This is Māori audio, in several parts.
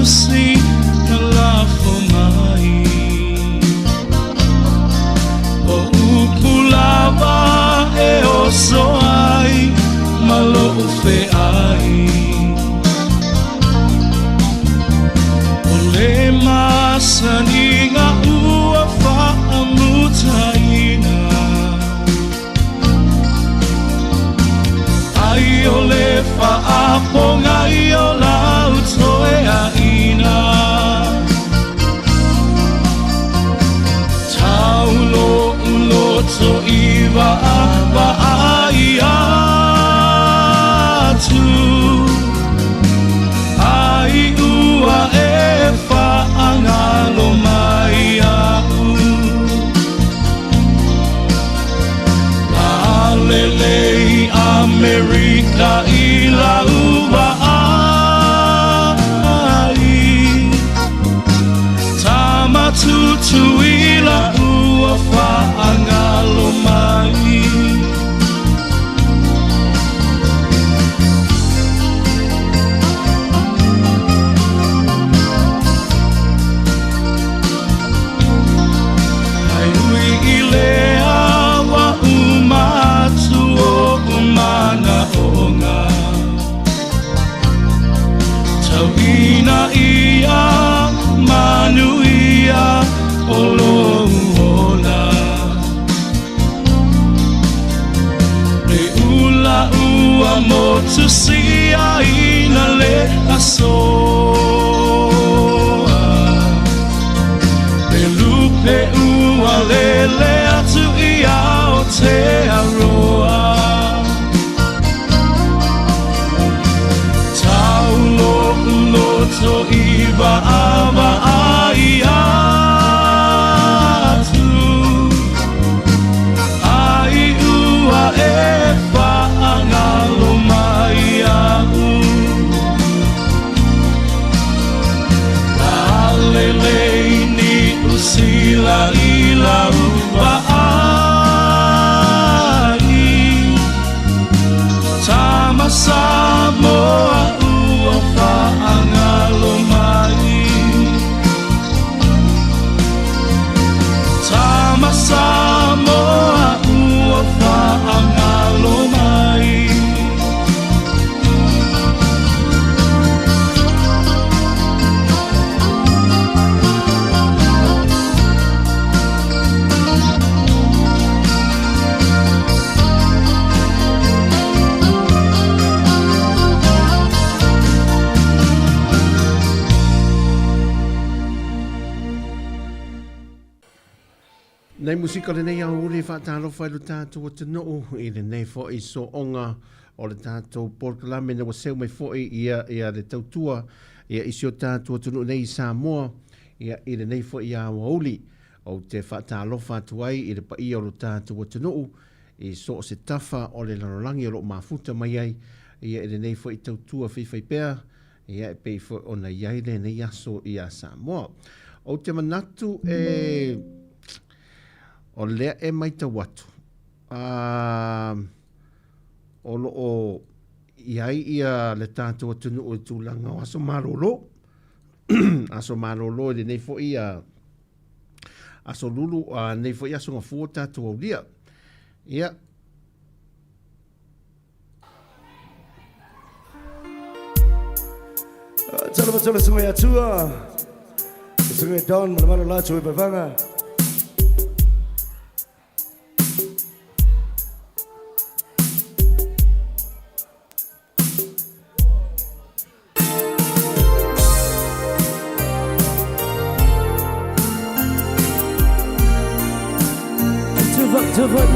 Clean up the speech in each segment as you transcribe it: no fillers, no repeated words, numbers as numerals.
si na lafo mai o upulava e o soai malo fe ai o le masaninga ua whaamutaina ai o le whaaponga i o lau toe a ina taulo uloto iwa awa ai atu ai ua e whaangalo mai au Lelei Amerika i la ua ai Tamatutu i la ua whaangalo mai Ai ui i lea wa umatu o umana onga Tauina ia manuia o lohuola Re ula ua motu sia ina le asoa Re lupe ua lele atu ia o te aroa Taulo uloto iwa awa ai atu Ai ua e whaangalo mai au Alelei ni usila i la ua ai Tama Sāmoa ua whaangalo mai Tama Sāmoa ua whaangalo mai Nei musika le nei au ure whaataro whai lo tātou te noo i le nei fo i so onga o le tātou porkalame na waseu mai fo ia le tautua ia isi o tātou te noo nei Samoa ia i le nei fo i a wauli o te whaataro whatuai i le pa ia o lo tātou te noo i so o se tafa o le larolangi o lo mafuta mai ai ia i le nei fo i tautua whiwhai pēr ia e pei fo o na iai le nei aso i a Samoa o te manatu o lea e mai ta watu. O lo o iai ia le tātou atunu o tūlanga o aso marolo. Aso marolo e nei fo ia aso lulu nei fo ia aso ngā fua tātou au lia. Ia. Tala matala sungai atua. Sungai Don, malamalo lacho e bavanga.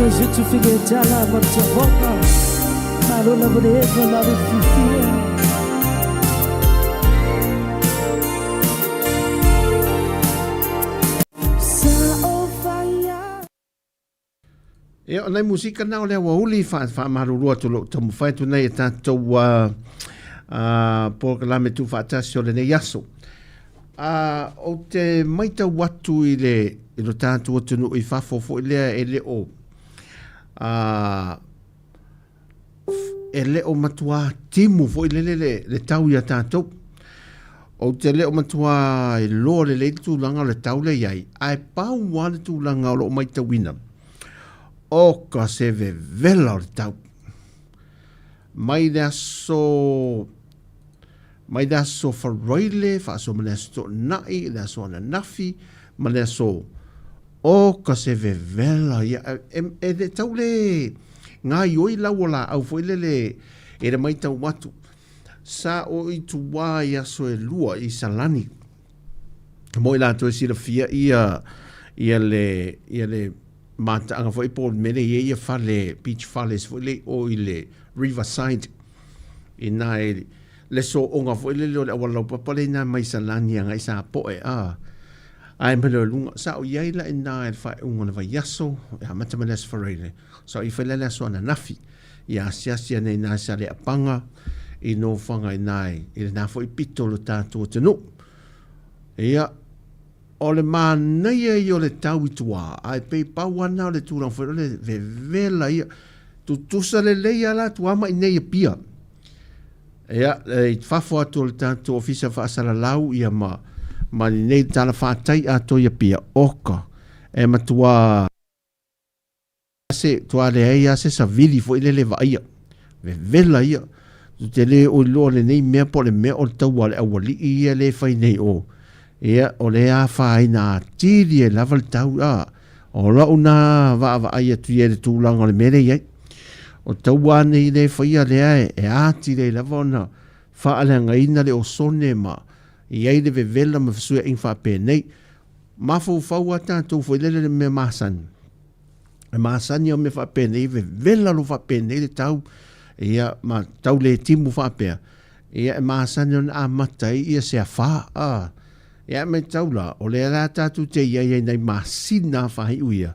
Je te fais des jala, mon chaboka. Malo la bonne, la fifi. E o nei musika na o le wauli fa marurua to lo tamu fai tu nei tātou porkalame tu whaatasi o le nei aso. O te maita watu i lo tātou atunu i whafofo i lea e le o e le o matua timu fo i le tau ia tātou. o te leo matua e loa le tūlanga le tau le iai, ai pau wane tūlanga o lo mai tawina. O ka se vela o le tau. Mai da so wharoile, wha so mana so nai, da so ana nafi, mana so o ka se vela ia, e le tau le ngā ioi lau o la au foile le e re mai tau watu. Sa o i tu wā ia so e lua i salani. Mo i la to e sira fia ia le mata anga fo i pōl mele ia fale, beach fales fo le o i le Riverside. I nā e le so onga fo i le leo le awalau papale nā mai salani anga i sa poe a. Ai mele lunga, sa o iai la e nā e whae unga na vai yaso, e hamata manes whareile. So i whelele so ana nafi. Ia asiasia nei nā sa le apanga, i no whanga i nai, i le nā fo i pito lo tātua tenu. Ia, o le mānaia i o le tau i tua, ai pei pauana o le tūrang whero le vevela ia, tu tusa le leia la tuama i nei pia. Ia, i whafo atu o le tātua ofisa whaasara lau ia ma ni nei tāna whātai ato ia pia, oka, e matua se tua le eia se sa vili fo i le va ia, vevela ia, tu te le o lo le nei mea po le mea o le tau ale awali ia le whai nei o. Ia o le a whai nā tiri e lava le tau a. O la o nā wa aia tu ia le tūlanga le mere iai. O tau ane i le whai a le ae e ati le lava o na wha ale ngaina le o sone ma. Iai le vevela ma whasua ing wha pē nei. Mafau fau a tātou fo i le mea māsani. E māsani o me wha pē nei vevela lo wha pē nei le tau. Ia ma tau le timu whapea. Ia e maasani on a matai ia se a wha. Ia me tau la, o le ala tātu te ia nei maasina whahi uia.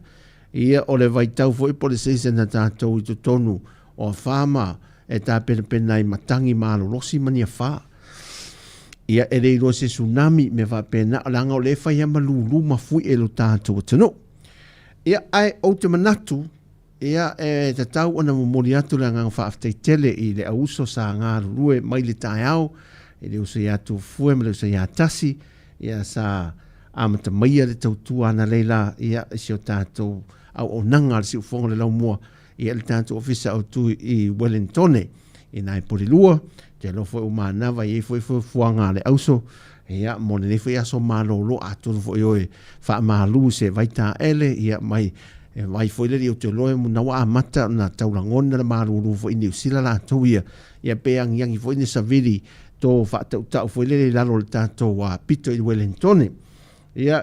Ia o le vai tau fo i pole seisen na tātou i tonu o whama e tā pena i matangi mālo losi mani a wha. Ia e reiro se tsunami me whapena alanga o le whai ama lulu mafui e lo tātou tano. Ia ai o te manatu ia e te tau ana momori atu le ngang whaaftai tele i le auso sa ngā rue mai le tai au, i le usa ia tu fue me le usa ia tasi, ia sa amata maia le tautua ana leila, ia si o tātou au o nanga le si ufonga le lau mua, ia le tātou ofisa au tu i Wellingtone, i nai porilua, te lo fue umanawa i fue fuanga le auso, ia mone ne fue aso malo lo atu fue oe, wha malu se vaita ele, ia mai, e vai foi le o te loe na wa mata na taurangona na maruru fo ini usila la toia ia pe angiangi fo ini savili to fa ta foi le la lo tato wa pito i Wellington ia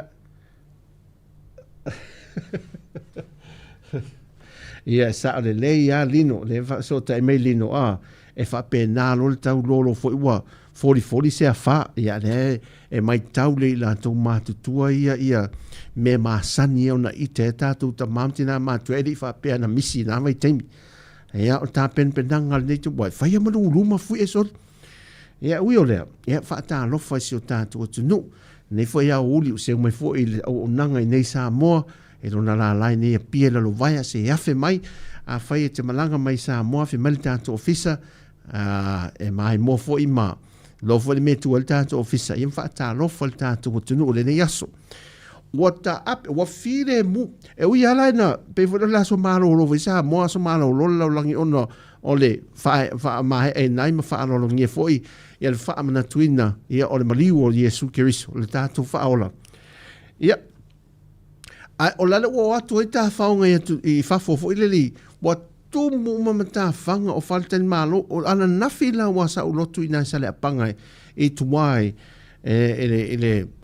ia sa le ia lino le fa so ta me lino a e fa pe na lo tau lo fo wa 40 se fa ia le e mai tau le la to matutua ia me masani ona i te tātou ta mamtina matueri wha pēr na misi nā mai teimi. Ea o tā penanga nei tu wai. Whai amanu uruma fui e sol. Ea ui o lea. Ea wha tā lofa si o tātou atu nu. Nei whai au uli o se umai fui o nanga i nei Sāmoa. E rona la lai nei a pia lalo vaia se afe mai. A whai e te malanga mai Sāmoa fi mali tātou ofisa. E mai mo fui ma. Lofa le me tu al tātou ofisa. Ia wha tā lofa le tātou atu nu o le nei aso. Wata up wa fire mu e ui ala na pe fo la so malo lo visa mo so malo lo la langi ono ole fa ma e nai ma fa lo ngi foi ia fa ma tuina ia ole maliu o Yesu Keriso le tatu fa ola ia ai ola le o atu e ta fa nga i fa fo ile li wa tu mu ma ta fanga o falten malo o ana nafila wa sa lo tu ina sale apanga e tu wai ele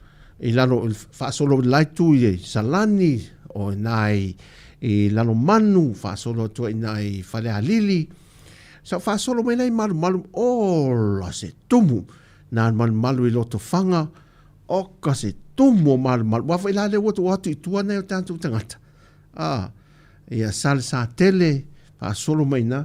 i lalo fa solo lai tu i salani o nai i lalo manu fa solo tu i nai fale alili so fa solo mai nai malu o la se tumu na malu i loto fanga o ka se tumu malu wa fa ilale woto watu i tua nei o tantu tangata ia sal sa tele fa solo mai na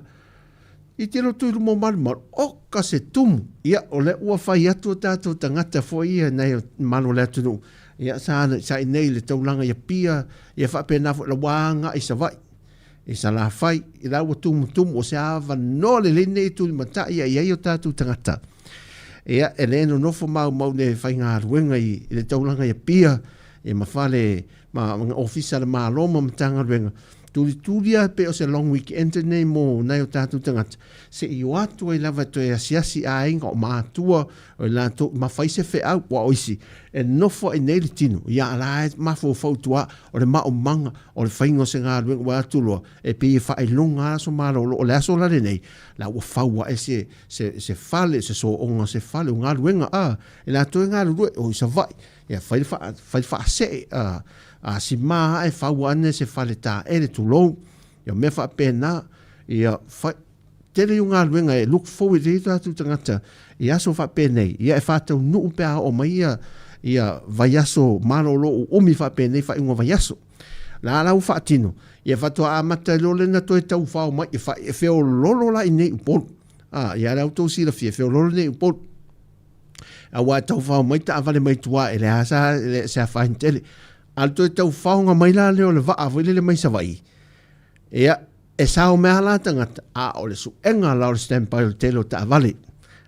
i te roto i rumo malu o ka se tumu ia o le ua whai atu tātou tangata fo ia nei malu le atu nu ia sa i nei le taulanga ia pia ia whapena fo la wanga i sa vai i sa la whai i la ua tumu o se awa no le nei tu i mata ia i o tātou tangata Ia, e le no nofo mau ne whai ngā ruenga i le taulanga i pia, e mawhale, ma ofisa le māloma matanga ruenga. Turia pe o se long weekend nei mo nai o tātou tangata. Se i o atu e lava to e asiasi a inga o mātua o i lātou ma whaise whe au wa oisi. E nofo e nei le tino. Ia ala e mafo fautua o le mao manga o le whaingo se ngā ruenga wa atuloa. E pe e whae longa aso mālolo o le aso lare nei. La ua whaua e se fale, se so onga se fale o ngā ruenga. E lātou e ngā ruenga o i sa vai. Ia whai wha se si maa e whau ane se whale tā ere tu lou. Ia me wha pēnā. Ia tere o ngā ruenga e look forward i tātou tangata. Ia aso wha pēnei. Ia e whātau nuu pēa o mai ia vai aso marolo o omi wha pēnei wha ingo vai aso. La lau wha tino. Ia whatua a mata lole na toi tau whao mai. Ia wha e wheo lolo la i nei upon. Ia lau tau sila fia wheo lolo nei upon. A wā tau whao mai ta avale mai tua e le hasa se a whain tele. Al toi tau whaonga mai la leo le waa wile le mai sa vai. Ea, e sao mea la tangata, o le su enga la o le stampai o le telo ta avale.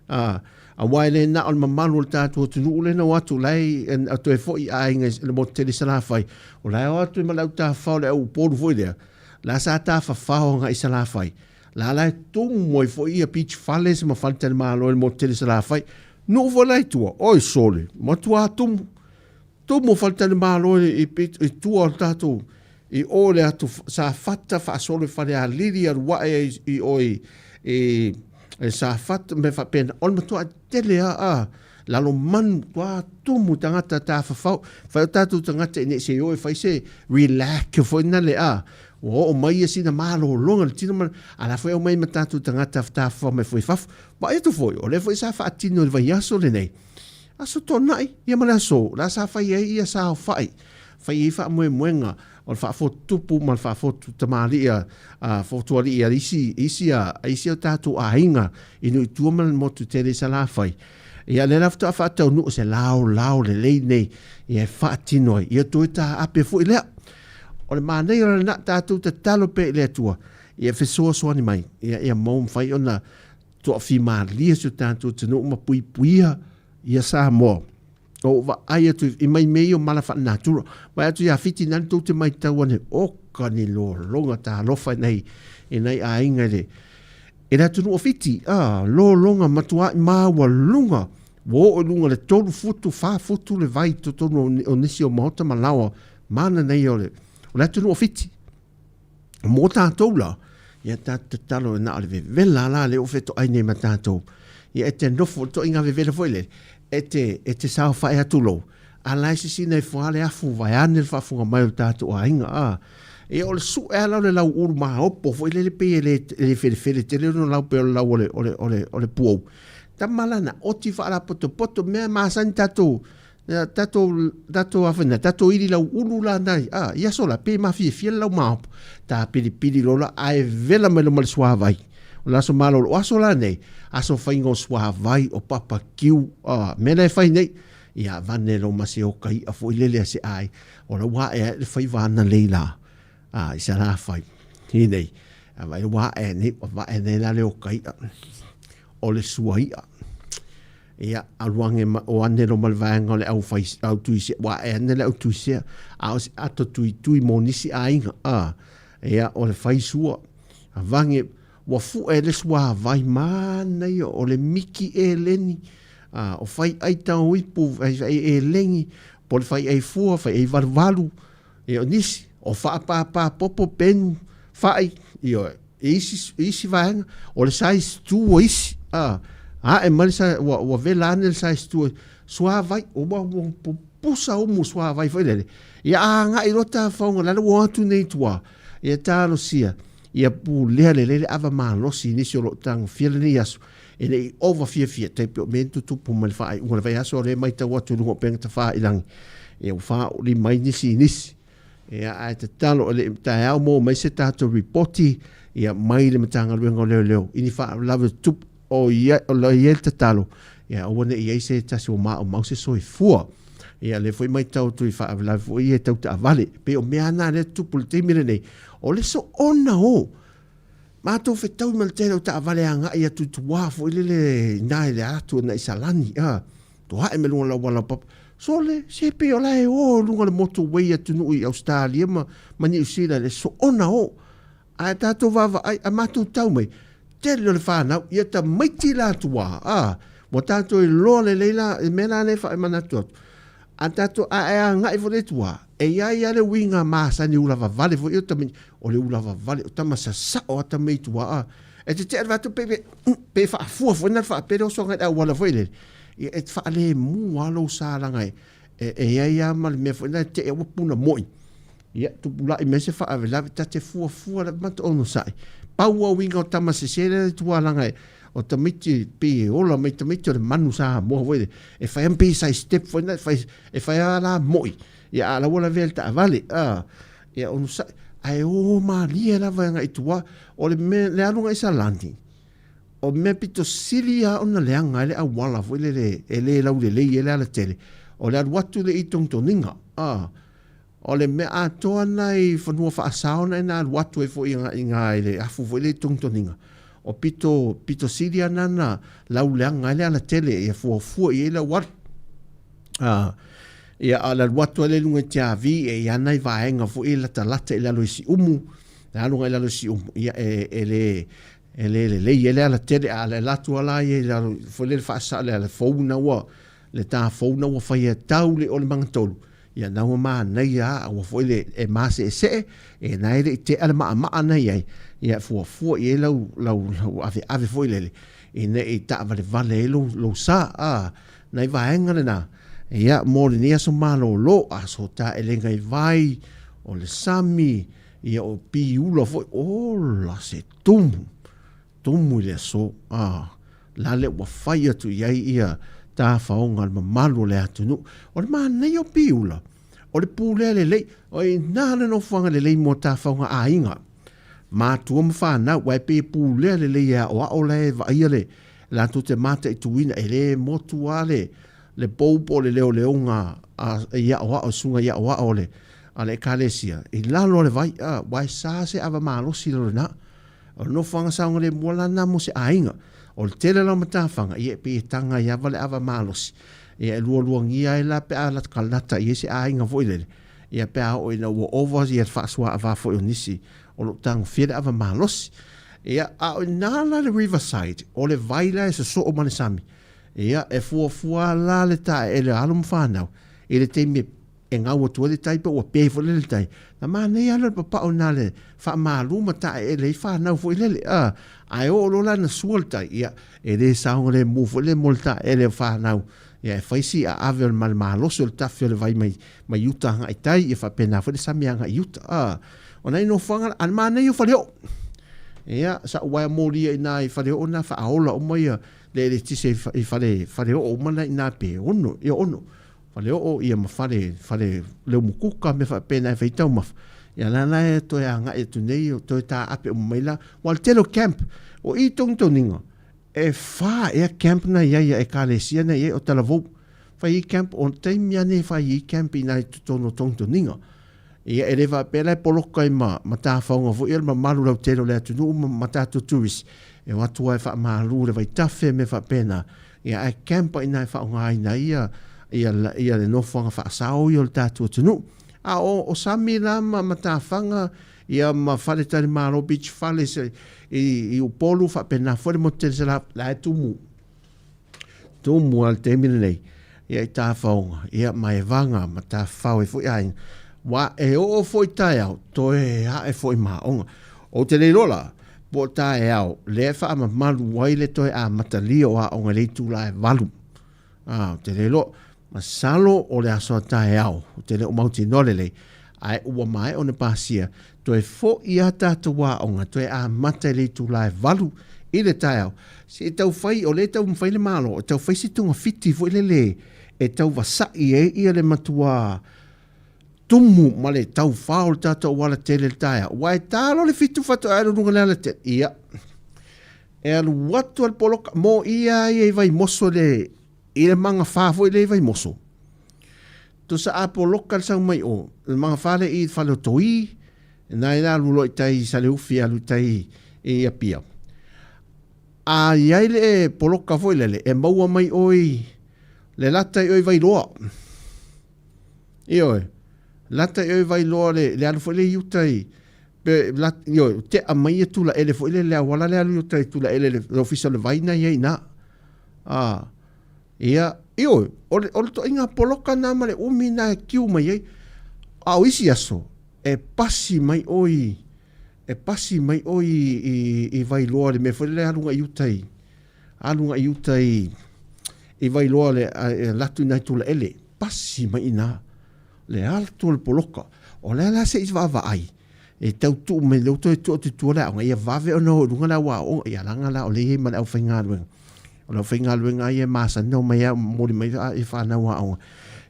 A wai le na o le mamalu o le tātua tunu ule na watu lai, a toi fo i a inga le mo tele sa la whai. O lai o atu i malau ta whao le au poru fo i lea. La sa ta whawhaonga i sa la whai. La lai tungu moi fo i a peach fale se ma falta le malo le mo tele sa la whai. No fo lai tua, oi sole, ma tua tumu. Mo falta le malo i tua o tātou i ole atu sa fata fa sole fare a liri ar wae i oi sa fata me fa pena on ma tua tele lalo man tua tumu tangata ta fa tātou tangata ine se oi fa se relax fo ina le o mai si na malo longa le tino ala foi o mai ma tātou tangata ta fa me foi faf ba e tu foi o le foi sa fa tino le vai aso le nei. Aso tonai, ia male aso, la sa whai e ia sa whai. Whai i wha moenga, o le wha tupu, ma le wha tamari ia, whotuari ia isi o tātou a hinga, inu i tuama le motu tere sa la whai. Ia le lafta a wha tau nu se lao le lei nei, ia wha tinoi, ia toi tā ape fu i lea. O le mānei o le na tātou te talo pe lea tua, ia whesoa soani mai, ia maum whai o na toa whi maalia so tātou te nu ma puipuia, ia Samoa. O wa ai atu i mai mei o mala wha natura. Vai atu ia fiti nani tau te mai tau ane oka ni lo longa tā lofa nei e nei a inga le. E ratu nu o fiti, lo longa matua i māua lunga. Wo o lunga le tolu futu, wha futu le vai to tonu o nisi o mahota malawa. Mana nei o le. O ratu nu o fiti. Mō tātou la, ia tātou talo e na ale vela la le o feto aine ma tātou. Ia e te nofo to inga vevele foile. E te sao whae atulo. A lai si sina e whaale afu vai ane le whafunga mai o tātou a inga. E o le su e alau le lau uru maha opo. Fo ile le pe le fere te leo no lau pe o le lau o le puou. Ta malana oti whaala poto mea maasani tātou. Tātou awhina. Tātou iri lau uru la nai. Ia sola pe mawhia fia lau maha opo. Tā piri lola ae vela me lo male sua vai. O laso malo o aso la nei. Aso whaingo swa vai o papa kiu. Mena e whai nei. Ia vane lo masi o kai a fo ilele se ai. O la wa e le whai vana leila. I sa la whai. Hi nei. A vai wa e nei. O wa e nei la le o kai. O le suaia. Ia aluange o ane lo malvanga o le au whai au tuise. Wa e ane le au tuise. Ato tui monisi a inga. Ia o le whai sua. A vange wa fu e le swa vai mana o le miki e leni o fai ai tau ipu e lengi po le fai ai fua fai ai varvalu e o nisi o fa pa popo pen fai io isi vai o le size tu isi e mali sa wa vela ne size tu swa vai o pusa o mu swa vai foi le ia nga i rota fa nga la wa tu nei tua ia talo sia ia pu lea le ava malosi nisi o lo tang fiele ni aso e nei ova fia te pio mentu tupu ma le whaai ua le vai aso le mai tau atu lungo penga ta wha ilangi e o wha o li mai nisi e a te talo o le tae au mo mai se tato reporti ia mai le matanga luenga o leo ini wha lave tupu o la iel te talo ia o wane ia se tasi o maa o mause so i fua ia le foi mai tau tu i wha lave foi e tau ta avale pe o mea na le tupu le teimire nei o le so ona o Mātou whetau ma le tēnau ta avale anga ia tu wāfo ili le nai le atu na isalani. Tu hae me lunga la wala pap. So le, se pe o lai lunga le moto wei atu nui Australia ma ni usila le so ona o. Ai tātou vava ai a mātou tau mai. Tēle o le whānau, ia ta maiti la tua. Mo tātou i loa le leila, e mena ne wha e manatu atu. A tātou a ngai fo le tua. E ia le winga maasa ni ula vavale fo ia tamini. O le ula vavale, o tamasa sa o ata mei tua. E te tea vatu pe wha fua fo ina wha pere o so ngai a wala fo ile. E te wha le mua lo sa langai. E ia ma le mea fo ina te e wapuna moi. Ia tu pula i mese wha ave lawe ta te fua la mata ono sai. Pau a winga o tamasa sere le tua langai. O tamiti pe ola mai tamiti o le manu sa mo fo ile. E whai ampe sai step fo ina e whai ala moi. Ia ala wala vele ta avale. Ia ono sai. Ai o malia lava nga itua o le alunga isa landi. O me pito silia ona le anga le awala fo le lau le ele ala tele. O le watu le itong toninga. O le me atoa nai whanua whaasao nai na watu e fo inga ele afu fo le itong toninga. O pito silia nana lau le anga ele ala tele e fua i ele wat. Ia ala watu ale lunga tia vi e anai vaenga fo e lata ele alo isi umu. Na lunga ele alo isi umu. Ia ele ala tele ala latu ala e fo le whaasa le ala fauna wa. Le ta fauna wa whaia tau le o le mangatolu. Ia naua maa nei a wa fo ele e maase e se e nai le te ala maa nei ai. Ia fua i e lau ave fo ele. E ne e ta vale e lo sa nai vaenga le na. Ia mo le nia so malo lo aso ta elenga i vai o le sami ia o pi ulo foi o la se tumu le so la le wa fai tu ia ta faonga le malo le atunu o le mana i o pi ulo o le pule le o i nana no fanga le mo ta faonga a inga ma tu mo fa na wa pe pule le ia o le va ia le la tu te mata i tuina ele mo tuale le poupo le leonga ia o sunga ia o le ale kalesia i lalo le vai sa se ava malo si lo na o no fanga sa ngale mola na mo se ainga o le tele la mata fanga ia pe tanga ia vale ava malo si ia luo ngia ila pe ala kalata ia se ainga voile ia pe o ina o over ia fa swa ava fo nisi o lo tang fere ava malo si ia a na la le riverside o le vaila e so o manisami ia e fua la le ta e le alum whanau e le te me e ngau atua le tai pa ua pefo le tai na mana ia le papa o na le wha maaluma ta e le whanau fo i lele ai o lo la na sual tai ia e le saunga le mufo le molta e le whanau ia e whaisi a ave o mal maloso le tafio le vai mai yuta hanga i tai ia whapena fo le sami hanga i yuta o nei no whanga an mana i o whaleo ia sa ua moria i na i whaleo na wha aola o mai le tise i fale o mana ina pe ono fale o ia ma fale le mukuka me fa pena fa tau ma ia lana e to ia nga e tu nei to ta ape o maila wal telo camp o i toninga e fa e camp na ia e kalesia na ia o talavo fa i camp on time ia ne fa i camp ina toninga ia e leva pela poloka i ma ta fa ngo vo il ma malu la telo le tu ma ta tu tourist e watu e fa malu le vai tafe me fa pena ia e campa ina fa ngai na ia le no fa sao yo ta tu nu o sami la ma ta fanga ia ma fale tali malo beach fale i o polu fa pena fo le motel la tumu al terminale ia ta fa ia mai vanga ma ta fa e fo ai wa e o fo tai au to e e fo ma o te le lola po tai au le fa ma malu wai le to a matalio a o le tu la valu te le lo ma salo o le aso tai au te le o mauti no le ai o mai o ne pasia to e fo ia ta to wa o to e a matali tu la valu i le tai au si tau fai o le tau fai le malo tau fai si tunga fiti fo le e tau vasa i le matua tumu male tau faul tato wala tele taia wai talo le fitu fatu alu nunga le te ia e alu watu al poloka mo ia vai moso le ile manga fafo ile vai moso to sa a poloka sa mai o le manga fale i fale toi na ina lu lo tai sa le ufi alu tai e ia pia. A iai le e poloka foi lele, e maua mai oi, le lata i oi vai loa. I oi, lata i oi vai loa le alu foi le iutai, pe te a mai e tula ele foi le awala le alu iutai tula ele le ofisa le vaina iai na. Ia, i oi, o le to inga poloka na ma le umi na kiu mai iai, au isi aso, e pasi mai oi, i vai loa le me foi le alunga iutai i vai loa le latu nai tula ele pasi mai ina le alto le poloka o le ala se isva ai e tautu me le to tu la nga ia vave ono lunga la wa o ia langa la o le ma au fainga luenga ia masa no mai mo le mai e fa na wa o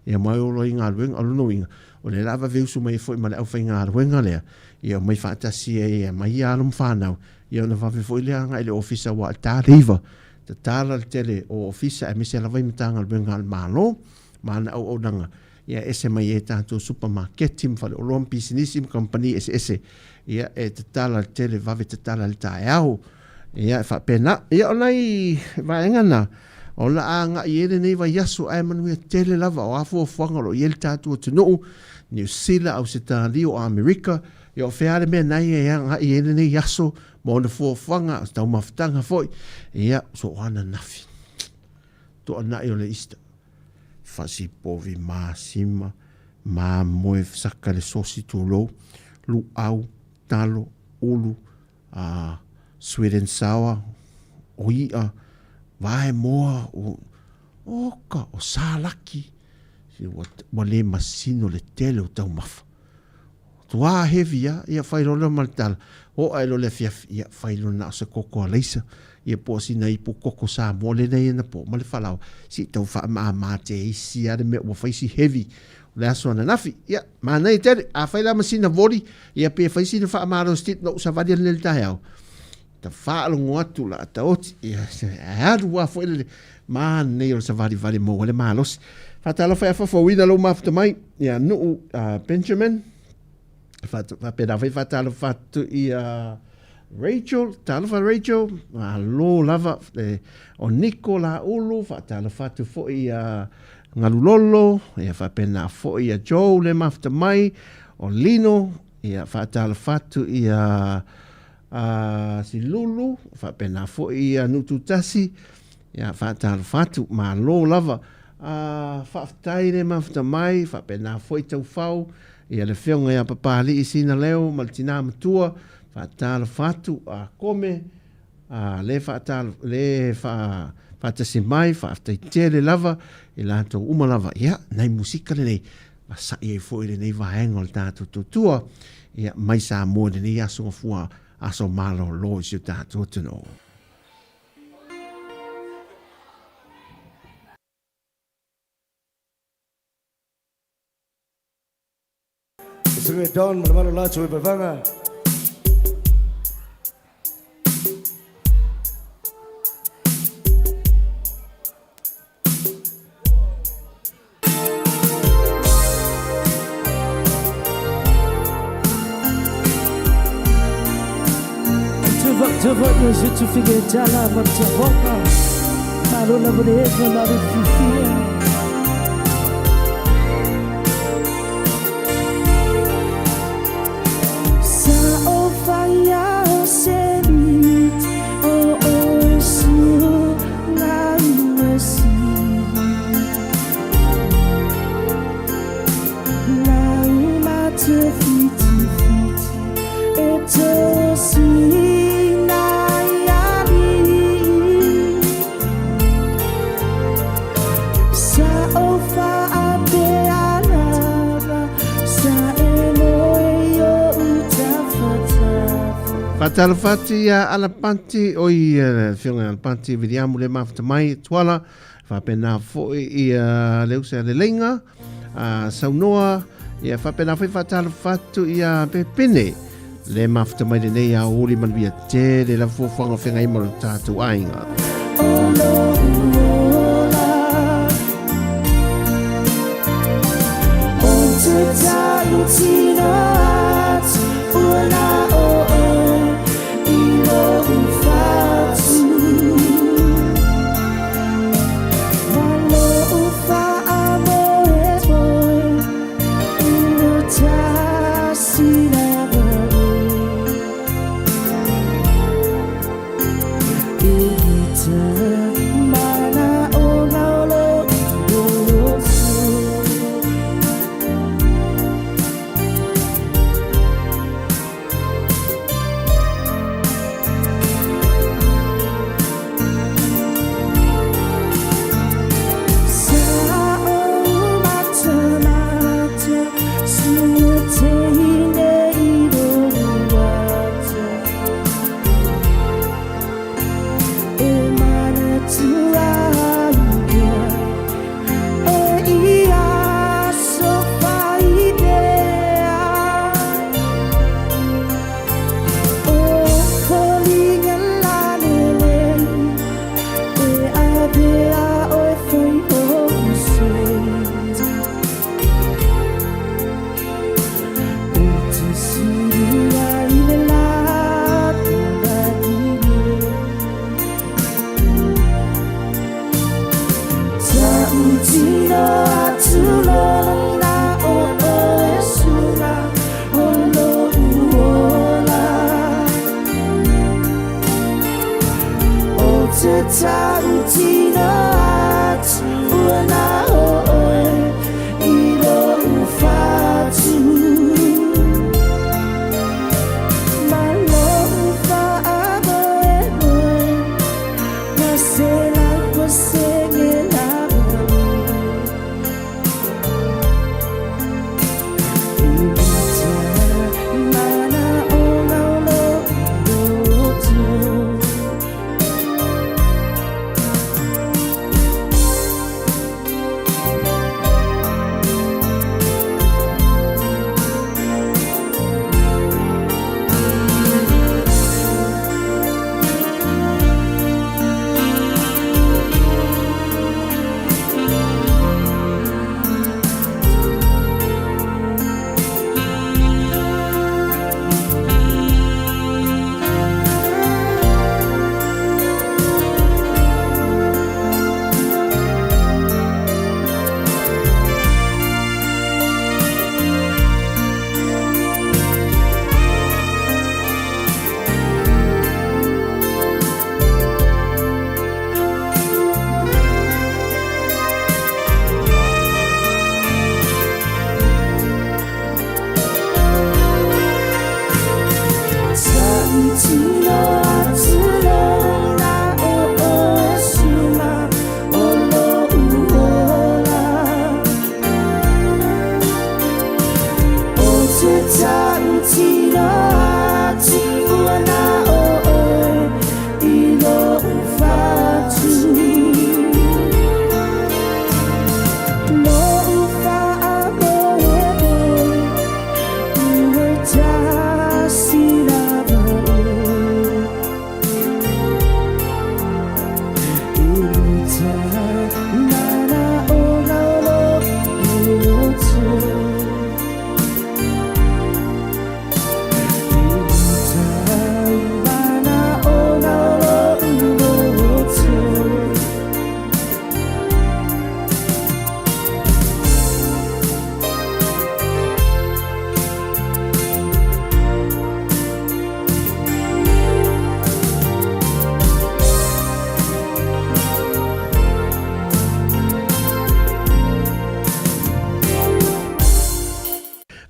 ia mai o lo inga luenga o no inga o le lava veusu mai foi ma le au fainga luenga le ia mai fantasi e mai alum fanau ia na vave foi le anga le ofisa wa ta riva ta tala le tele o ofisa e mese la vai mitanga le ngal malo mana o nanga ia ese mai e tanto supermarket team fa o lom business company ese ia e ta tala le tele vave ta tala le tae ia fa pena ia onai va engana o la anga iele nei vai yaso ai manu e tele lava o afo fanga lo iele tatu tunu New Zealand au Australia o America ia o feare me nai e anga iele nei yaso mo na fo fanga tau maftanga foi ia so ana nafi to ana i o le ista fasi povi masima ma moe saka le sosi tu lo lu au talo ulu sweet and sour o ia vai moa o oka o salaki si wa le masino le tele o tau mafa tua heavy ia failo le maltal o ai lo le fiaf ia failo na se koko leisa ia po sina i po koko sa mole nei na po male falau si tau fa ma te isi ade me wa faisi heavy le aso na nafi ia ma nei te a faila masina voli ia pe faisi na fa ma ro stit no sa vadia le tae ta falo ngoatu la ta oti ia adu wa foi le ma nei o sa vari mo le malos fatalo fa fa wina lo mafta mai ia no Benjamin fa pena vai fatalo fatu ia Rachel Rachel lo lava o Nicola ulu fatalo fatu fo ia ngalulolo ia fa pena fo ia Joe le mafta mai o Lino ia fatalo fatu ia si lulu fa pena fo ia nututasi ia fatalo fatu ma lo lava fa taire mafta mai fa pena fo i tau fau ia le feonga ia papali i sina leo maltina matua fa tala fatu a come le fa tala le fa tasi mai fa tai tele lava i lato uma lava ia nai musika le nei sa ia fo i nei vaenga le tatu tutua ia mai Sāmoa le nei aso fua aso malo lo i si tatu tuno Sungai Don mana-mana lah cuy berfanga. Cepat ya situ fikir jalan bercabonga. Malu lah berdeka lalu fifia. Fatalafati ala panti oi fiona ala panti vidiamu le mafta mai tuala fa pena fo i leusa le lenga saunoa ia fa pena foi fatalafatu ia pepene le mafta mai nei a uli man via te le la fo fanga fenga i mo tatu ainga Oh,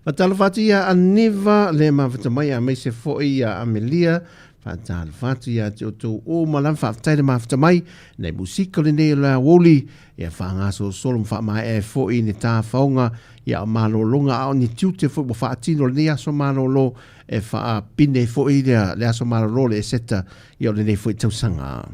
Fatalafatu ia aniva le mafatamai a meise fo'i ia Amelia. Fatalafatu ia te oto o malam whaftaile mafatamai. Nei musika le nei la woli. Ia whangaso solom whamai e fo'i ni tā whaonga. Ia o malolonga au ni tiute fo'i mo whaatino le nei aso malolo. E wha pine fo'i le aso malolo le seta. Ia o le nei fo'i tausanga.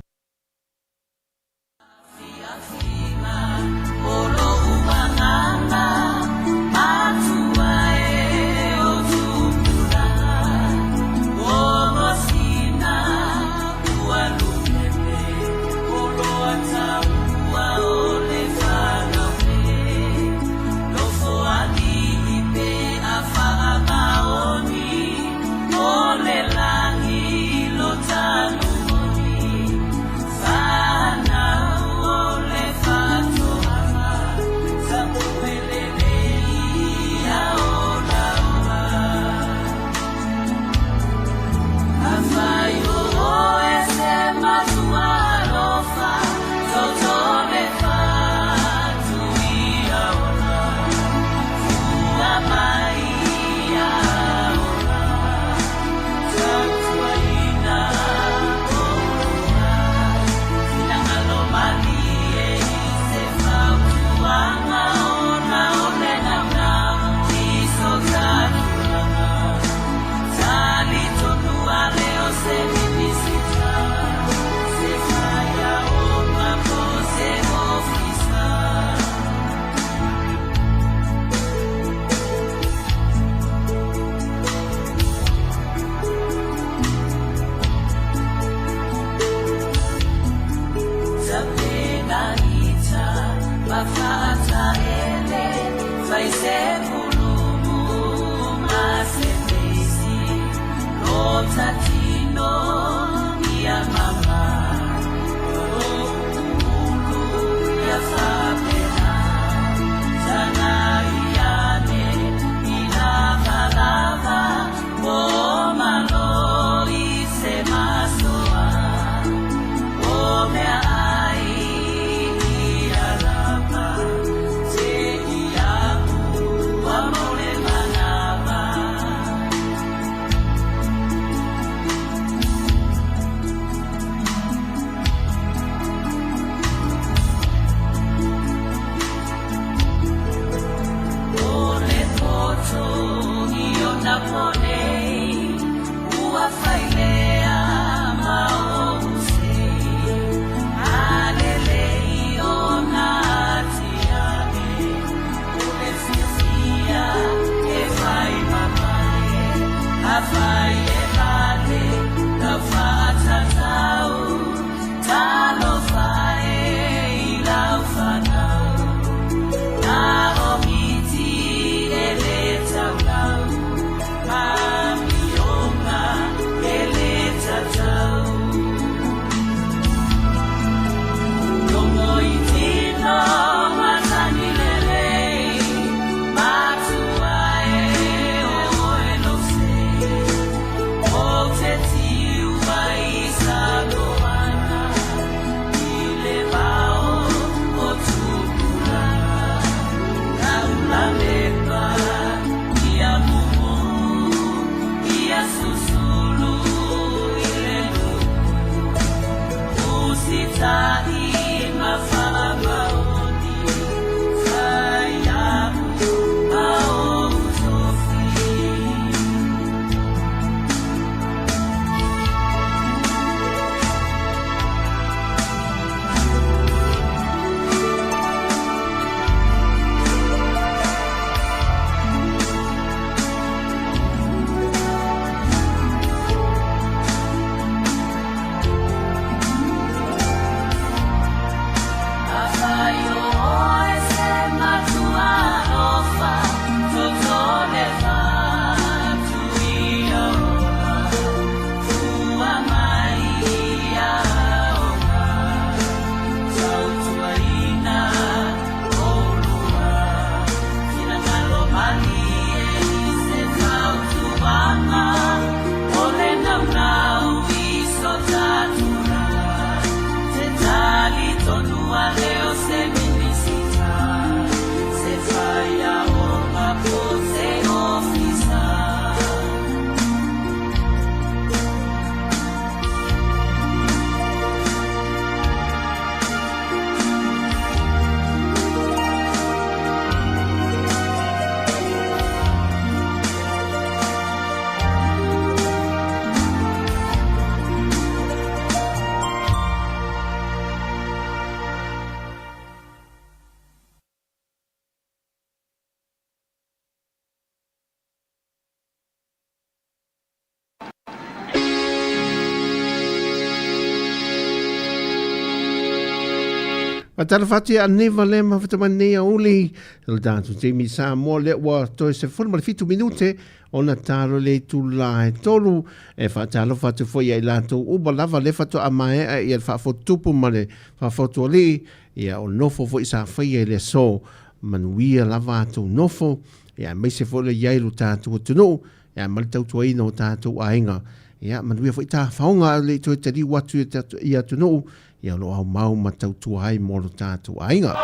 Matala fatu a neva le mafatamania uli. Le tātou te mi Sāmoa le ua toi se fulu ma le fitu minute. Ona talo le tu la e tolu. E whatalo fatu foi ai lato. Uba lava le fatu a mae a ia whafotupu ma le whafotu ali. Ia o nofo foi sa whai ai le so. Manuia lava atu nofo. Ia meise foi le iailu tātou tunu. Ia mali tautua ina o tātou a inga. Ia manuia foi tā whaonga le toi tari watu ia tunu. Ia lo au mau ma tautua ai moro tātou a inga.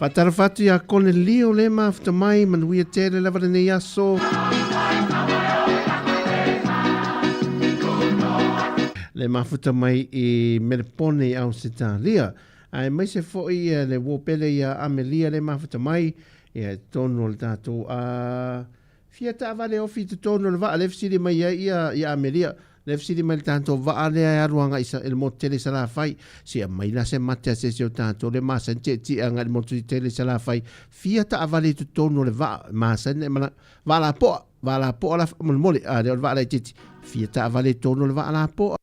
Whatara whatu ia kone lio le mafta mai manuia tere lawara nei aso. Le mafuta mai I merepone au se tā lia. Ai mai se foi le wopele ia amelia le mafuta mai. Ia tonu le tātou a... Fia ta vale ofi te tonu le vaa lefsiri mai ia amelia. Lefsiri mai le tātou vaa le aruanga isa il mo tele sala fai. Sia mai la se matea se o tātou le masan te anga il mo tele sala fai. Fia ta vale te tonu le vaa masan e mana vaa la po la mole a le vaa la titi. Fia ta vale tonu le vaa la po.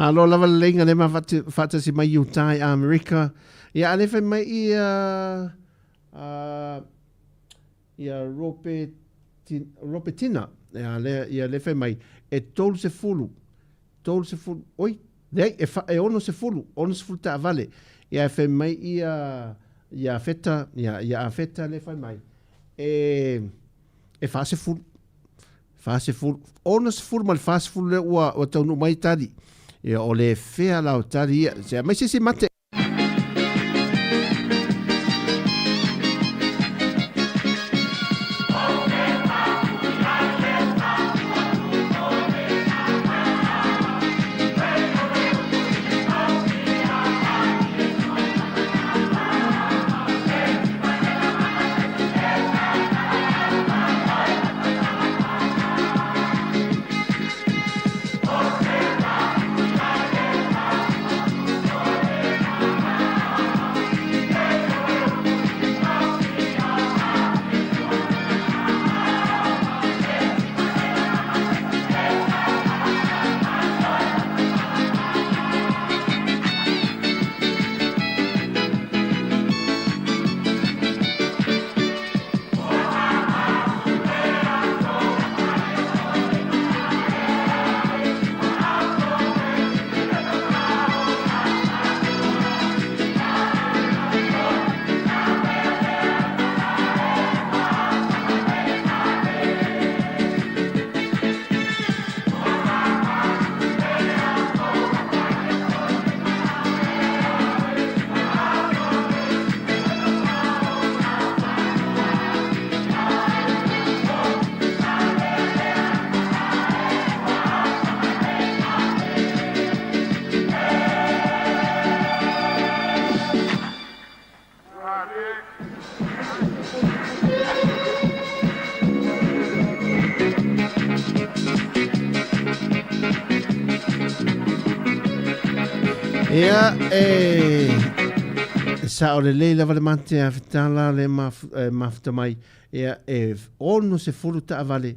Alo lava lenga le ma fata si mai Utah America. Ia ale fe mai ia ropetina. Ia le fe mai e tolu se fulu. Oi, nei e ono se fulu ta vale. ia fe mai ia feta ia feta le fai mai e fase fulu ona se fulu mal fase fulu le o tau no mai tali ia o le fea la o tali ia se mai se mate Ia sa o le leila vale mante a fitala le mafuta mai ia ono se fulu ta vale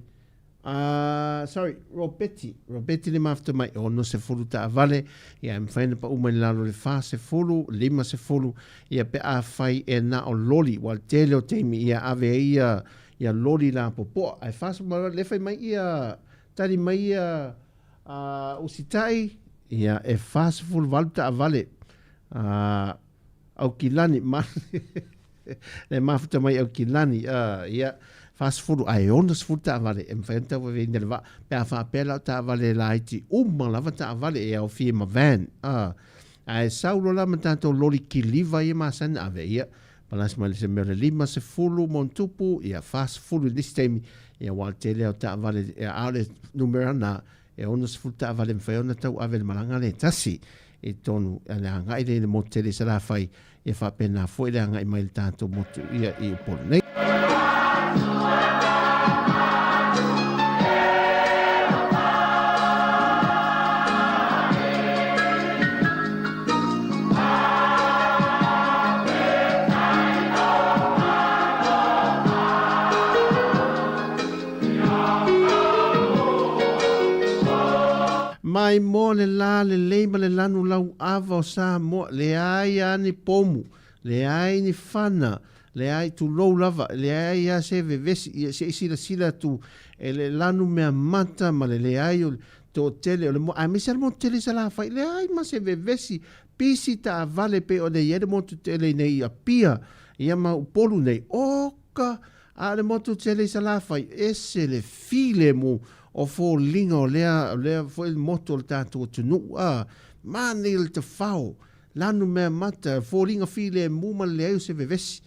sorry Robetti le mafuta mai ono se fulu ta vale ia mfaina pa uma lalo le fa se fulu lima se fulu ia pe a fai e na o loli wal tele o teimi ia ave ia loli la popo ai fa le fai mai ia tari mai ia usitai ia e fast full valta vale au kilani ma le mafuta mai au kilani ia fast full ai ondas full ta vale em fenta we vende va pe fa pela ta vale laiti lava ta vale e au fi ma van ai saulo la matato lori kiliva ia ma san ave ia palas mal se mer lima se fulu montupu ia fast full this time ia wal tele ta vale ale numero na e ona se futa vale mfai ona tau ave le malanga le tasi e tonu le anga i le motele sa la fai e fa pena foi le anga i mai tanto motu ia i upolo nei mai mo le la le leima le lanu lau ava o Samoa le ai ani pomu le ai ni fana le ai tu lou lava le ai a se vevesi se sila tu e le lanu mea mata ma le ai o to tele o le mo a misa le mo tele sa la fai le ai ma se vevesi pisi ta vale pe o le yere mo tu tele nei a pia ia ma upolu nei oka a le mo tu tele sa la fai ese le file mo o fo linga o lea fo il moto le tātou tunu mani il te whao lanu mea mata fo linga file muma le au se vevesi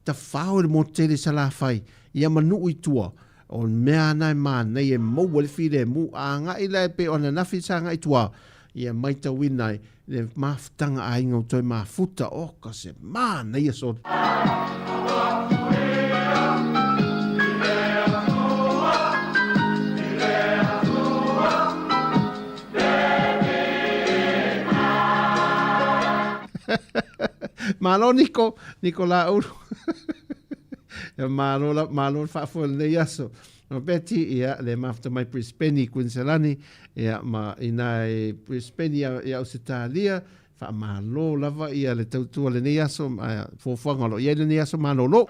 te whao le motele sa la fai ia manu i tua o mea nai mana ia maua le file mu a ngai le pe o na nafi sa ngai tua ia maita winai le maftanga a inga o toi mafuta o ka se mana ia so malo Nico la uru malo fa fo le yaso no beti ia le mafta mai Brisbane Queensland ia ma ina Brisbane ia Australia fa malo lava ia le tautua le yaso fo fanga lo ia le yaso malo lo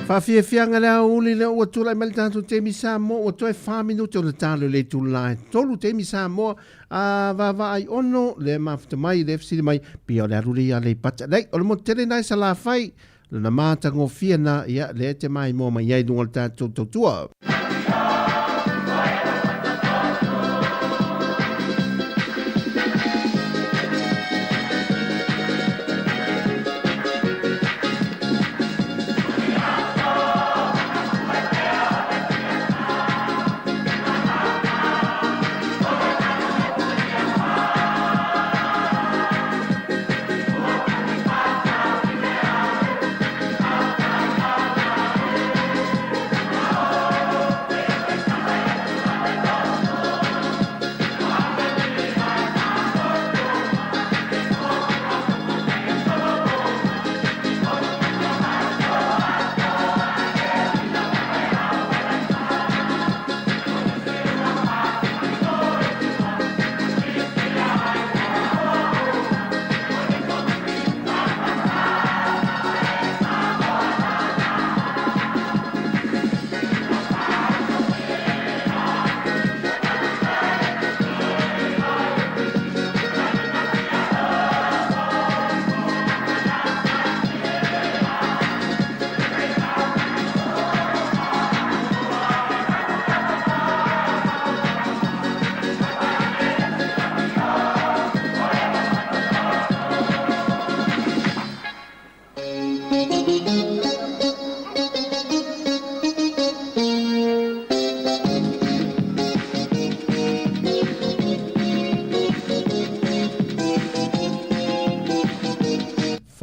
Fafia fianga la uli le ua tula i malitato te mi Sāmoa ua toe 5 minuto le talo le tulai. Tolu te mi Sāmoa a vava ai ono le mafuta mai le fsiri mai pia le aruri a le pata. Nei, o le mo tere nai sa la fai le na mata ngofia na ia le te mai mo mai iai dunga le tato tautua.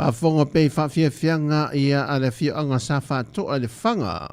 Whafonga pei whawhia whianga ia a le whianga sa whātoa le whanga.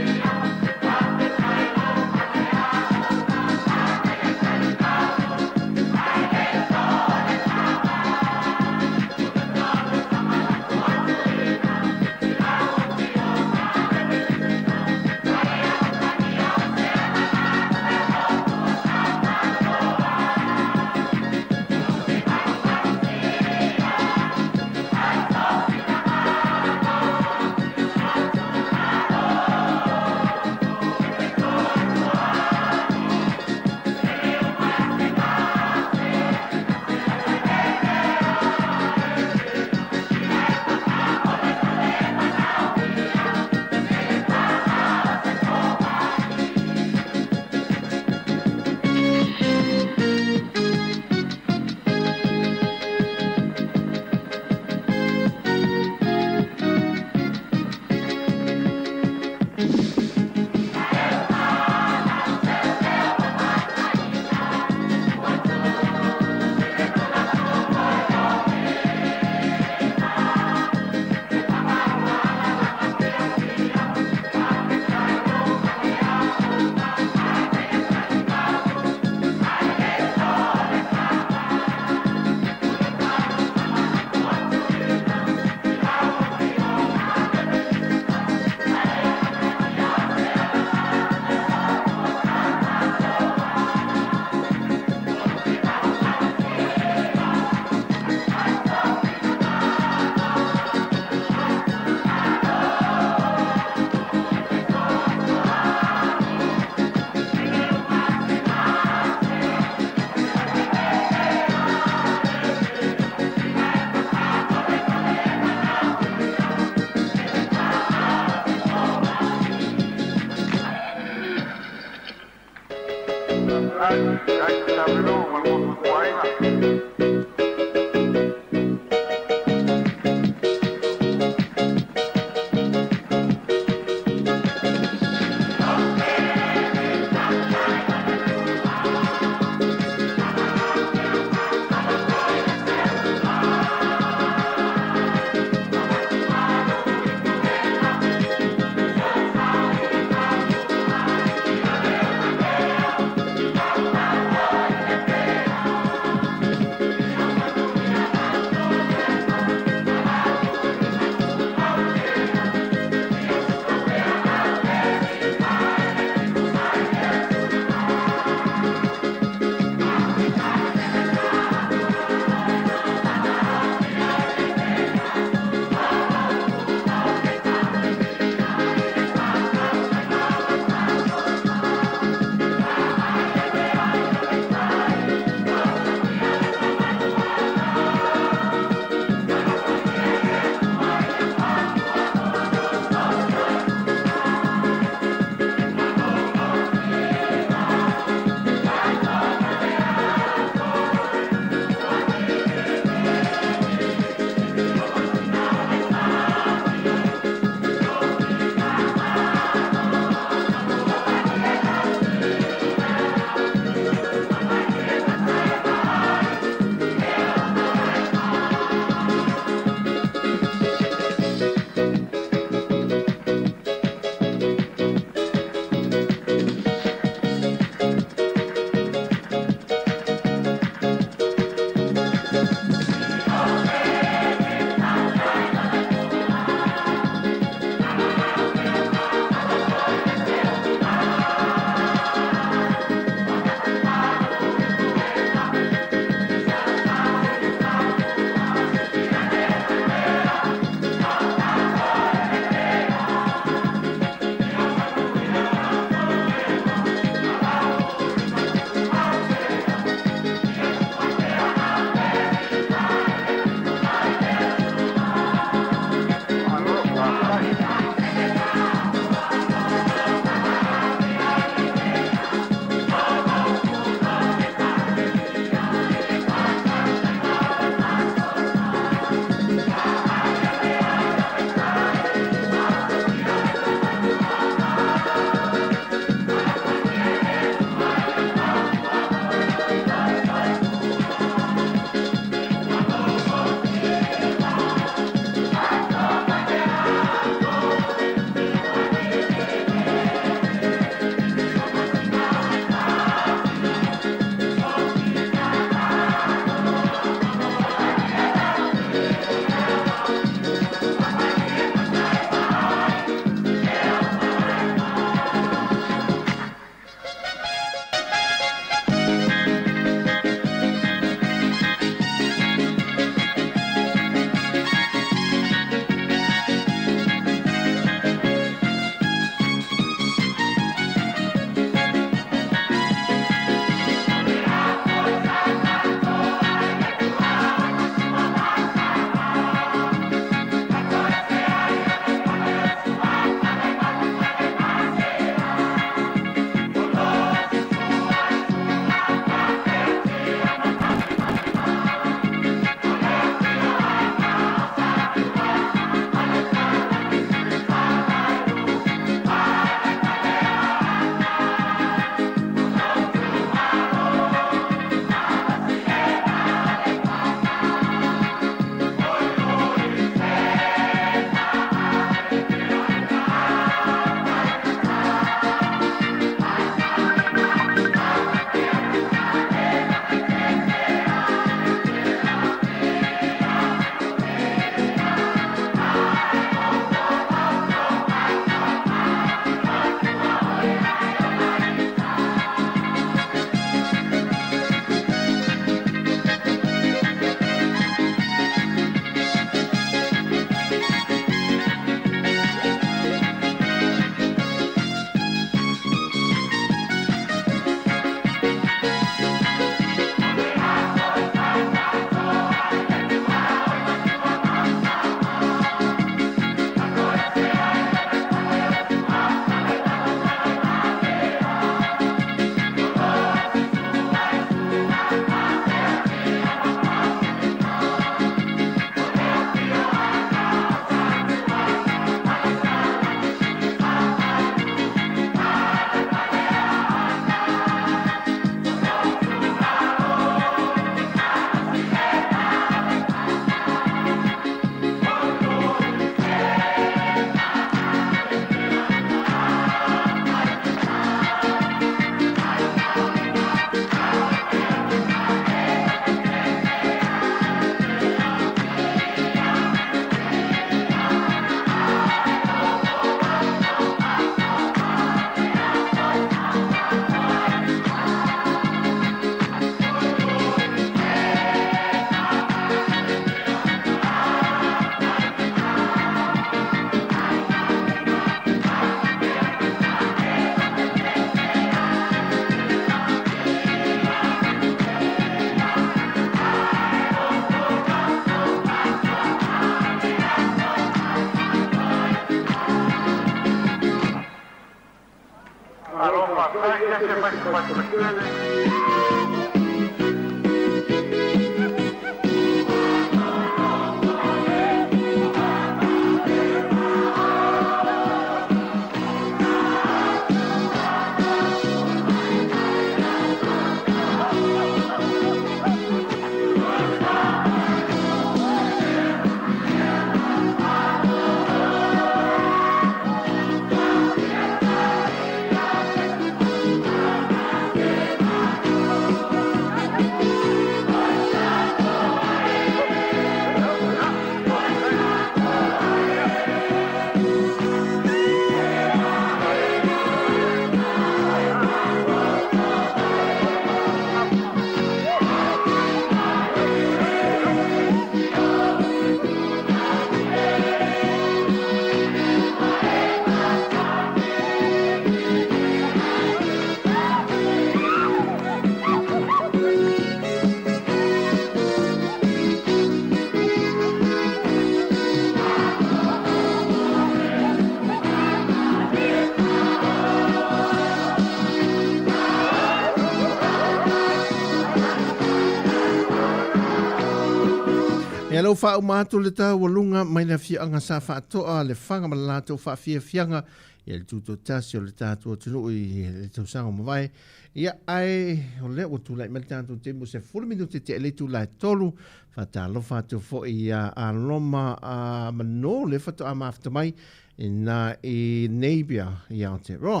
E alo wha umatu le tā walunga mai na fia anga sa wha atoa le whanga ma lato wha fia fianga e le tūto tasi o le tātua tunu i le tausanga mawai. Ia ai o le o tūlai mai tātua temu se 4 minuti te ele tūlai tolu wha tā lofa tu fo i a loma a mano le whato a mafta mai na i Neibia i Aotearoa.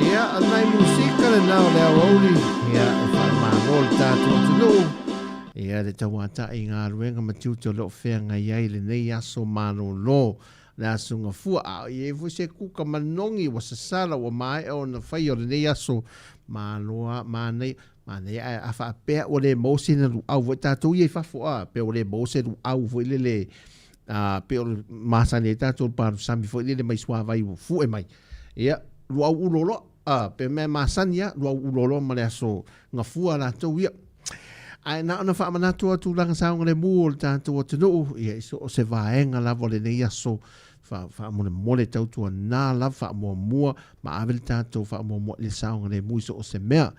Ia, anai musika le nao le awauri. Ia, e whai mahangol tātua tunu. Ia, le tawata i ngā ruenga matiuto lo whea ngai ai le nei aso mano lo. Le aso ngā fua au. Ia, e fwese kuka manongi wa sasala wa mai o na whai o le nei aso manoa, manei. Manei, a wha pēr o le mose na lu au. Tātou i e whafua, pēr o le mose lu au. Fwai le pe o masane tātou paru sami fo ile mai swa vai fu e mai ia lu au ulolo pe me masania lu au ulolo ma le aso nga fua la tau ia Ai na ona fa manatu tu langa saunga le mu tanto o tunu ia iso o se vaenga la vole ne yaso fa mole tautua na la fa mo ma avel tanto fa mo le saunga le mu iso o se mea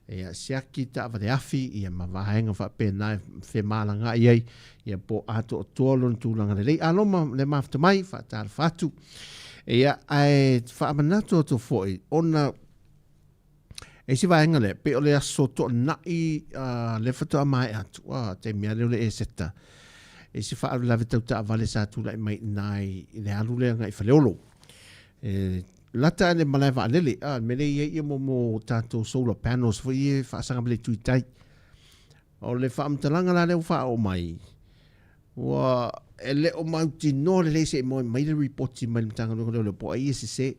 ia siaki ta vale afi ia ma vaenga fa pe na fe malanga ia po ato o tolo tu langa le aloma le mafta mai fa tar fatu ia ai fa manatu to foi ona e si vaenga le pe o le aso to na i le fato mai atu te mea le e seta e si fa la vita ta vale sa tu la mai nai le alu le ngai fa leolo lata le malai va lele me le ia mo tanto solar panels fo ia fa sanga le tu tai o le fa amtalanga la le fa o mai wa ele o mau tino le se mo mai le report si mai tanga le po ia se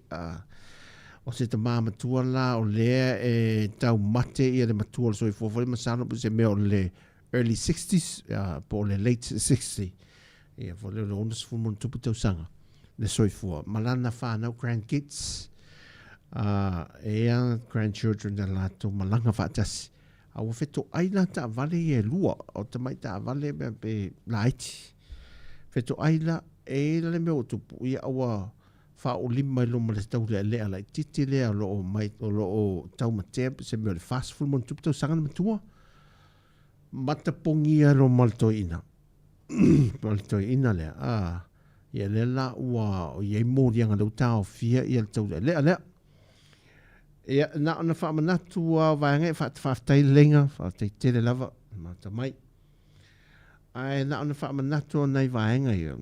o se te mama tua la o le tau mate ia le matua so i fo masano se me o le early 60s po le late 60 ia fo le onus fu mon tupu tau sanga le so i fo malana fa no grandkids grandchildren da lato malanga fa tas a o feto aina ta vale e lua o te mai ta vale be light feto aina e le me o tupu ia awa fa o lima lo mo le tau le ala titi le lo mai lo tau mate se me le fast food mon tupu sanga na tua mata pongia lo maltoina maltoina le ia le la wa o ye mo dia nga tau fia ia tau le ala ia na fa manatu wa nga fa tai lenga fa tai tele lava mata mai ai na fa manatu nei va nga ia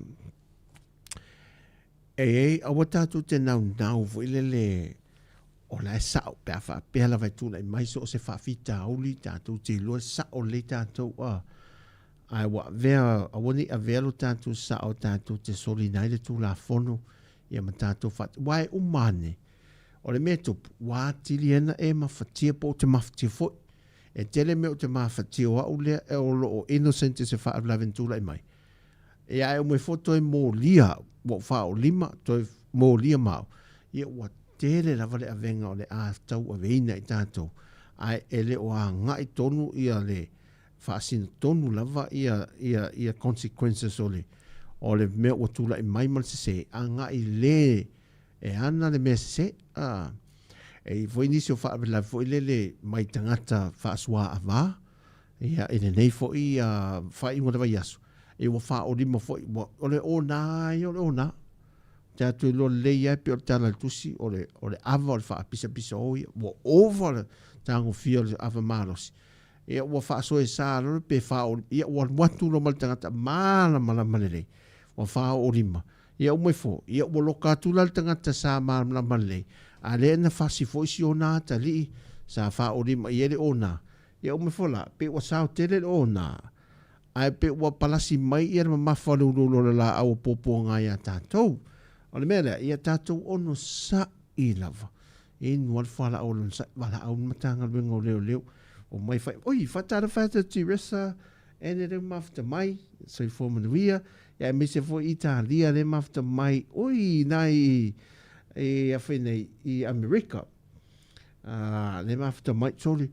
awata tu te nau vo le o la sa pe fa pe la vai tu la mai so se fa fita o li ta tu te lo sa o le ta tu ai wa ver awoni a velo ta tu sa o ta tu te solina le tu la fono ia mata tu fa wai umane o le meto wa tiliena e ma fatia po te mafti fo e tele me o te mafti o le o lo innocent se fa la ventura mai e ai o me foto e mo lia wo fa o lima to mo lia mau ia wa tele la vale avenga o le a tau a veina i tato ai ele o a ngai tonu ia le fa sin tonu lava ia consequences o le me o tula i mai mal se a ngai le e ana le me se e foi inisio fa la foi le mai tangata fa swa ava ia ine nei foi fa i mo le vai aso e wa fa o lima foi o le ona ta tu lo le ia pe o tala tusi o le ava o fa pisa o wo over tango fio le ava malos e wa fa so e sa lo pe fa o ia wa watu lo mal tangata mala malele wa fa o lima ia o me fo ia o loka tu la tangata sa mala malele ale na fa si foi si ona ta li sa fa o lima ia le ona ia o me fo la pe wa sa o tele ona ai pe wa palasi mai ia ma fa lo la au popo nga ia tatou o le mele ia tatou ono sa i lava in wal fala o lon sa wala au matanga bengo leo o mai fa oi fa tara fa te resa ene le mafta mai so fo manuia ia me se fo Italia le mafta mai oi nai e afene i America le mafta mai soli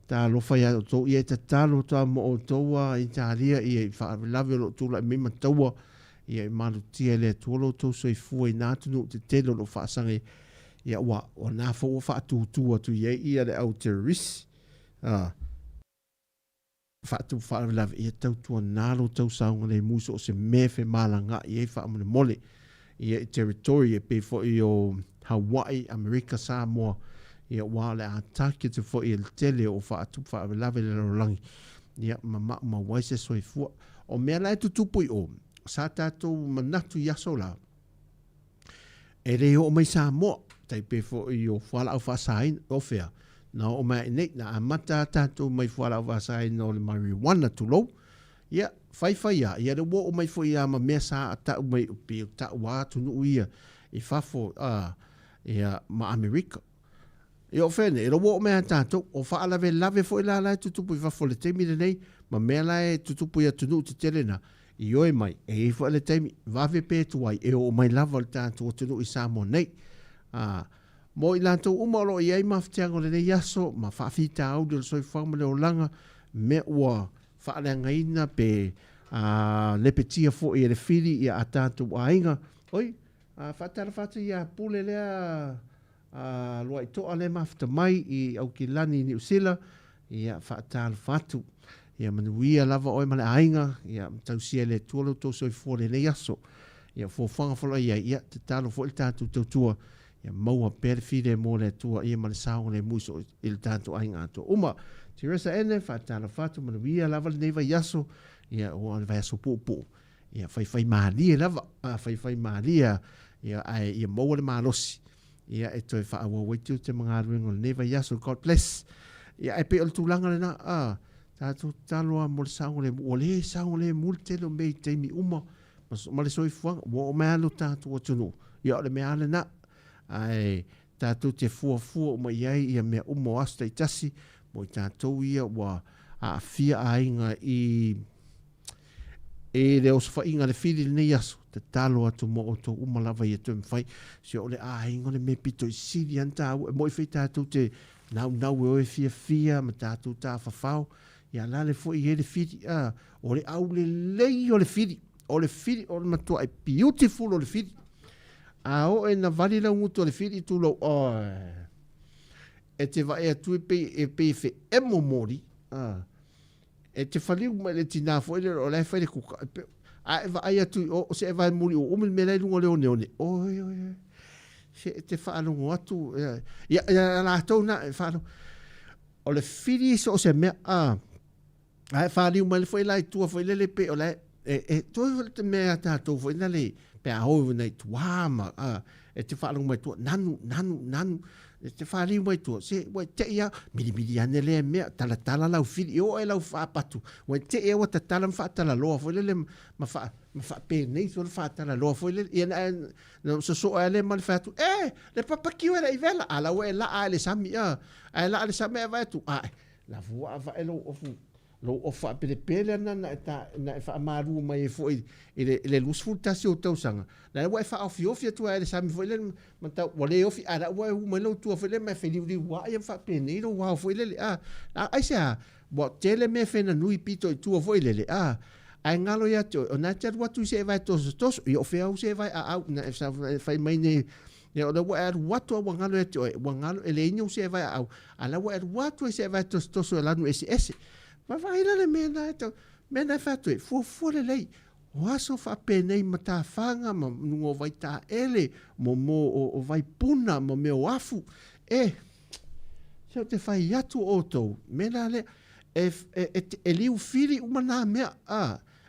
ta lo fa ia to ia ta talo ta mo toa Italia i fa lave lo tu la me matawa ia malu tia le tolo to so fu i na tu te telo lo fa sange ia wa o na fo fa tu ia le autoris fa tu fa lave ia tu na lo to saunga le muso se mefe malanga ia fa mo mole ia territory pe fo io Hawaii America Samoa ia wale atake te fo il tele o fa tu fa lave le langi ia ma waise so fu o me la tu pui o sa tatou manatu yaso la e re o mai Samoa tai pe fo i o whala au whasain o whea na o mai nei na amata tatou mai whala au whasain o le marijuana tu lo ia whai ia re wo o mai fo ia ma mea sa a tau mai upi o tau wātu nu ia i whafo ia ma Amerika e o whene e ro wo o mea tatou o wha lave fo i la lai tutupu i whafo le teimi le nei ma mea lai tutupu ia tunu te telena i oi mai e fo le taimi vave pe tuai e o mai lava le tatou tunu i Samoa nei mo i lantou umalo i ai maftiango le nei yaso ma whaafita au le soi whamale o langa me ua whaalengaina pe le petia fo e le whiri ia a tātou ainga. Oi, whaatara whatu ia pule lea loa i toa le mafta mai i au ki lani ni usila ia whaatara whatu. Ia manuia lava oi male ainga ia tausia le tuolo toso i fōre le aso. Ia fōwhanga whala ia te talo fo il tātou tautua. Ia maua pere whire mō le tua ia male sao le muso i le tātou ainga ato. Uma, Teresa ene, whaatara whatu manuia lava le neiva yaso. Ia o le vai aso pōpō. Ia whai maalia lava. Whai maalia. Ia maua le maalosi. Ia e toi whaawa waitu te mga aruengo le neiva yaso. God bless. Ia e pe o le tūlanga le na. Tātou taloa mo le sao le o le sao le multelo mei teimi uma. Ma le soifuanga. Wa o mea lo tātou atunu. Ia o le mea le na. Ai tātou te fua ma iai ia mea umo asta i tasi mo i tātou ia wa a fia ainga i le osfa inga le fili nei aso te talo atu mo o tō umalawa i atu mwhai si o le ainga le me pito i siri antau mo i whai tātou te nau e oe fia ma tātou tā whawhau ia la le fo i e le fili o le au le lei o le fili o le matua e beautiful o le fili o e na vali la nguto le fili tu lo e te vai atu e pe fe emo mori e te whaliu mai le tina fo ele o lai whaile kuka e vai atu o se e vai mori o umil me lai lunga leo neone oi se te whaalongo atu ia la tau na e whaalo o le fili so se mea e whaliu mai le fo elai tua fo ele le pe o lai e toi te mea tātou fo ina le pe a hoi nei tuama e te whaalongo mai tua nanu e te whāri mai tua se wai te ia miri ane le mea tala lau whiri o e lau whaapatu wai te ia wa tala mwhaatala loa fo lele ma whaape nei so le whaatala loa fo lele ia na so e le ma le whaatu le papakiu era i vela ala wa e la a le sami la a le sami e vai tu la vua va e lo ofu lo o fa pele na e fa maru mai fo i le lusful tasi o tau sanga na wa fa ofi tu e sa mi fo le manta wale ofi ara wa mai lo tu fo le me fe li wa e fa pene lo wa fo le ai sa bo tele me fe na nui pito tu fo le ai ngalo ya to na cha wa tu se vai tos yo fe au se vai au na sa fa mai ne ya o wa watu wa ngalo ya to wa ngalo ele nyu se vai au ala wa watu se vai tos la no ss ma vai la le mena fatu e fu le lei o aso fa penei mata fanga ma ngo vai ta ele mo o vai puna mo me o afu se te fai atu oto mena le e liu fili umana mea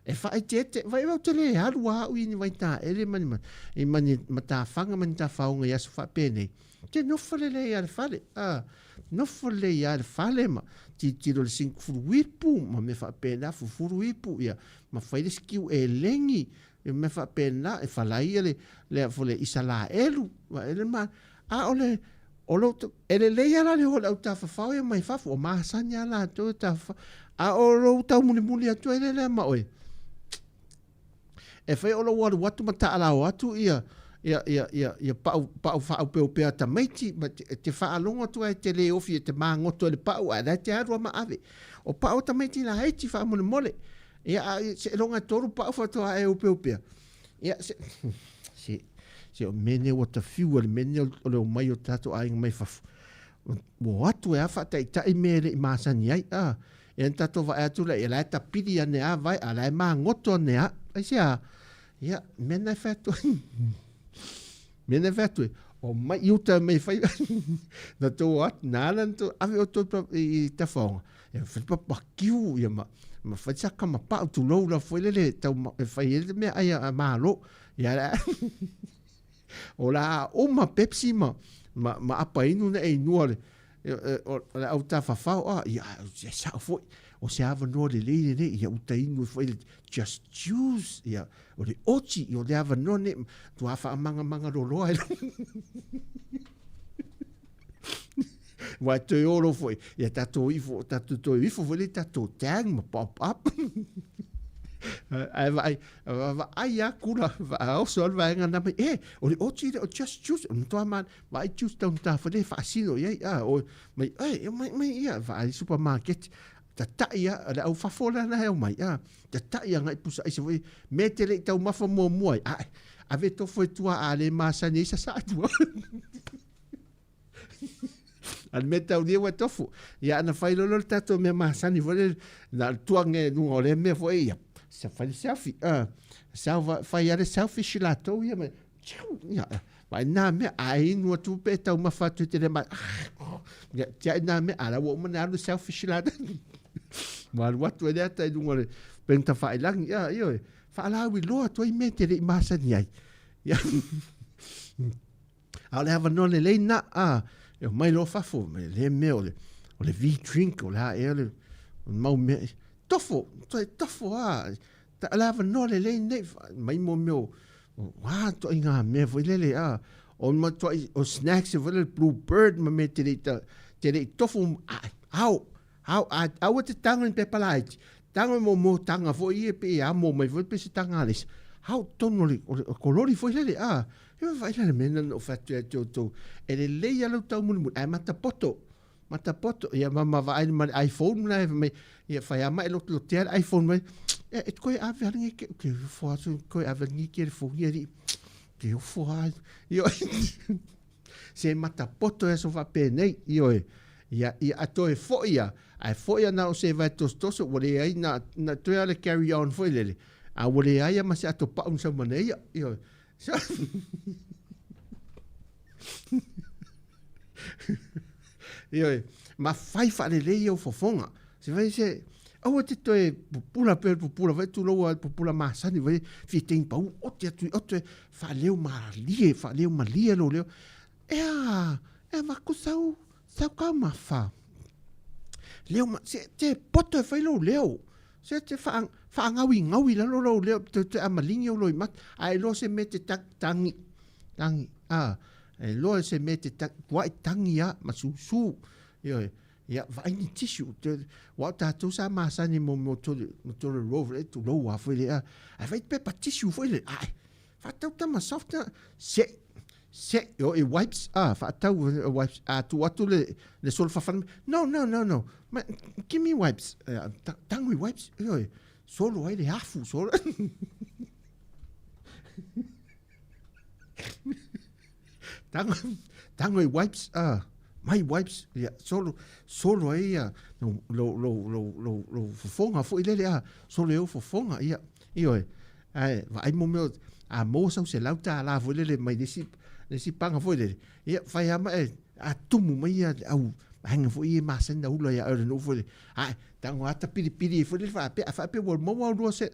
e fa te vai o te le haru a u ni vai ta ele mani mata fanga mani ta faunga ya fa penei te no fale le ya fale no fale ya fale ma ti lo sing furuipu ma me fa pena furuipu ia ma fai skiu e lengi me fa pena e falai le fole isala elu ma ele ma ole olo ele le ya la le o ta fa fa mai fa o ma sanya la to ta olo ta muli atu ele le ma oi e fai olo watu mata ala watu ia pau fa pe ta maiti te fa longa tu e te le ofi te mangoto le pau ala te aru ma ave o pau ta maiti la haiti fa mole ia se longa toru pau fa to e o pe ia se o mene o ta fiu le mene o le mai o tato ai mai fa mo atu e fa ta i me le masani ai e tato va atu le la ta pidi ane a vai ala mangoto ne a ia mena fa to mena vetu o mai uta mai fai na to at nalan to ave o to i ta fonga e fa pa kiu ia ma fa saka ma pa tu lo la foi le ta fai me ai malo ia o la uma pepsi ma apa inu na e nuole o ta fa fa ia sa foi o se ava no le ia uta inu foi just choose ia o le ochi o le ava no ne tu afa manga lo ai wa te oro foi ia tato ifo foi le tato tag ma pop up ai a kula o so vai ngana o le ochi o just choose to man vai choose down ta fa le fascino ia o mai ia vai supermarket ta ia le au fafola na he mai ta ia ngai pusa i se voi me te le tau mafa mo moi a ve to foi tua a le masani sa tua al meta o dia wa tofu ia na fai lo tato me masani vole na tuange no le me foi ia se fai selfie salva fai ale selfie shilato ia me ia vai na me ai no tu pe tau mafa tu te le ma ia na me ala wo mana no selfie shilato mal watu ele ata i ngore penta fai lang ia io fa la wi lo to i mete le masani ai ia ale hava no le na eu mai lo fafo me le me o le vi drink o la ele mau me tofo ta lava no le ne mai mo meu wa to inga me foi le o ma to o snacks o le blue bird ma me te tofo how I would the tongue and pepper light tango mo tanga foi e pe mo mai foi pe se tanga alis how tonoli o colori foi le e vai le mena no fatu to e le ia lo tau mun ai mata poto ia mama vai ma iPhone na me ia fai ama lo te iPhone mai e koi ave ngi ke fo so koi ave ngi ke fo ia ke fo io se mata poto e so va pe nei io ia ato e fo ia ai fo ia na o se vai tostos o le ai na to ia carry on fo le a o le ai ma se ato pa un sa maneia io io ma fai fa le io fofonga se vai se o te toe pupula vai tu lo pupula masani vai fiting pa o te fa leo ma lie lo leo e va kusau sa ka ma fa leo ma se te poto fai lo leo se te fa ngawi la lo leo te amalingi lo mat ai lo se mete tangi e lo se mete tangi ya masusu io ia vai ni tishu wa ta tu sa masani mo to rover tu lo wa foi le ai vai pe pa tishu foi le ai fa ta ma soft se yo e wipes fa ta wipes tu le sol fa fan no ma give me wipes tang we wipes yo solo ai le afu solo tang we wipes my wipes ya solo ai lo fofonga foi le solo eu fofonga ia io ai vai mo meu a mo so se lauta la foi le mai desi panga foi le ia fai ama a tumu mai au hanga foi ma sen da ulo ya no foi ai tango ata piri foi le fa pe wol mo lo se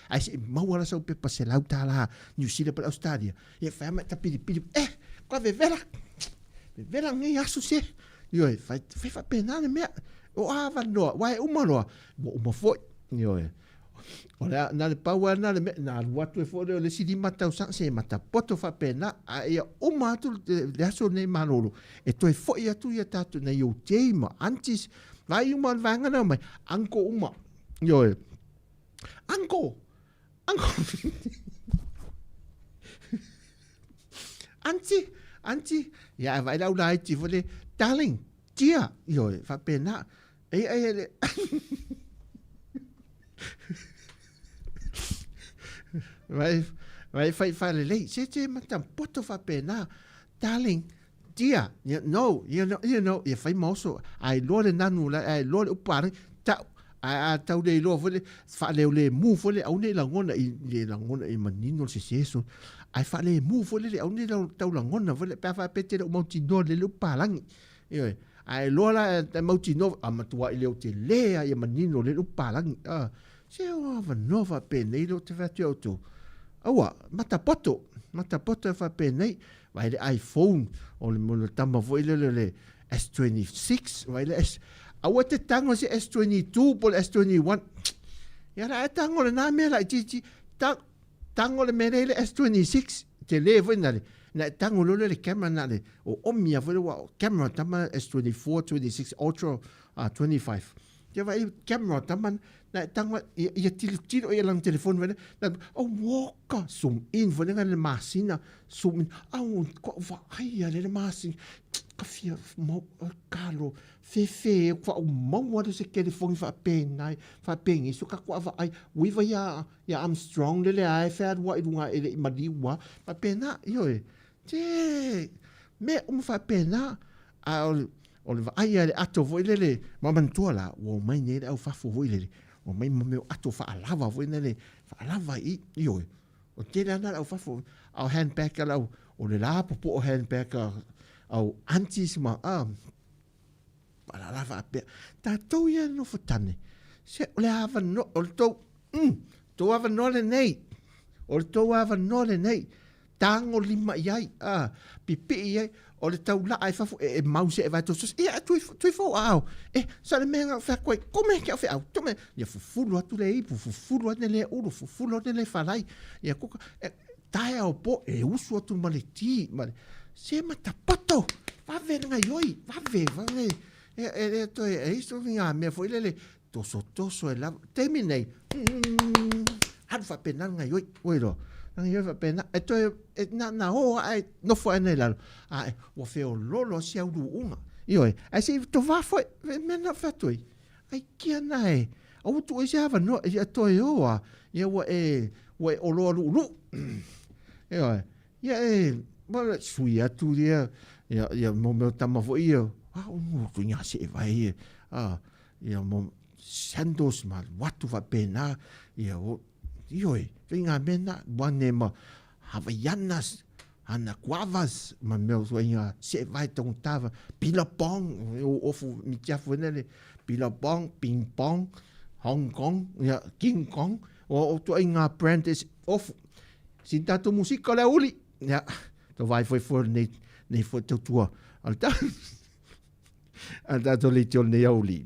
ai se mo wala so pe pa se lauta la New Zealand per Australia ia fa ma ta piri qua vela ngi asu se io fai fa pena me o ava no vai umalo mo foi io ora na le paua na le na watu e fo le sidi mata usa se mata poto fa pena ia uma tu le aso ne malolo e to e fo ia tu ia tatu na io tema antes vai uma vanga na mai anko uma io anko anti ya vai la ulai ti vole darling tia io fa pena e vai fai le se mata poto fa pena darling tia no you know if fai moso ai lo le nanu la ai lo upar ta a tau de lo vole fa le mu vole au ne la ngona i manino se seso ai fa le mu vole le au ne tau la ngona vole pa fa pete o mauti no le upalang io ai lo la mauti no amatua i le te le ai manino le upalang se o va nova pene lo te va tu awa mata poto fa pene vai le iPhone o le mo tama voi le S26 vai le awa te tango se S22 pol S21 ya la tango le na me la ti tango le me le S26 te le voi na tango le camera na le o mia voi wa camera tama S24 26 Ultra 25 Dia vai camera taman na tangwa ia tilo ia lang telefon vele. Na woka zoom in vele ngan masina zoom in. Ko va ai le masin. Ka fia mo kalo fe fa mo wa se telefon fa penai fa pengi so ka kwa va ai wi va ya Armstrong le ai fa wa idunga ele madiwa fa pena yo te me fa pena o le vai ale ato voi lele ma mantua la o mai ne au fa fo voi lele o mai me ato fa lava voi lele fa lava i yo o te na au fa fo au handbag ala o le la po o handbag au antis ma para lava pe ta to ia no fotane se o le ava no o to ava no le nei o to ava no le nei tango lima iai pipi iai o le tau la ai fafu e mause e vai to sos tui fo au sa le menga fa koe come ke fa au tome ia fufulu atu le ipu fufulu atu le uru fufulu atu le falai ia kuka tae au po usu atu male ti male se matapato va venga yoi va ve to isto vinga me foi le toso e la terminei had fa pena nga yoi oiro nang ia pena na ho ai no foi nei la o feo lolo se au unga io ai se to va foi mena fatoi ai kia nai o tu e java no ia to ioa ia o lo io ia ma suia tu dia ia mo me tama foi io o tu nya se vai ia mo sandos mal watu va pena ia io vinga mena wanema havaianas ana guavas ma meu soinha se vai tontava pilapong o ofu mi tia fonele pilapong ping pong Hong Kong ya King Kong o to inga apprentice of sintato musica la uli ya to vai foi for nei foto tua alta to le tonne uli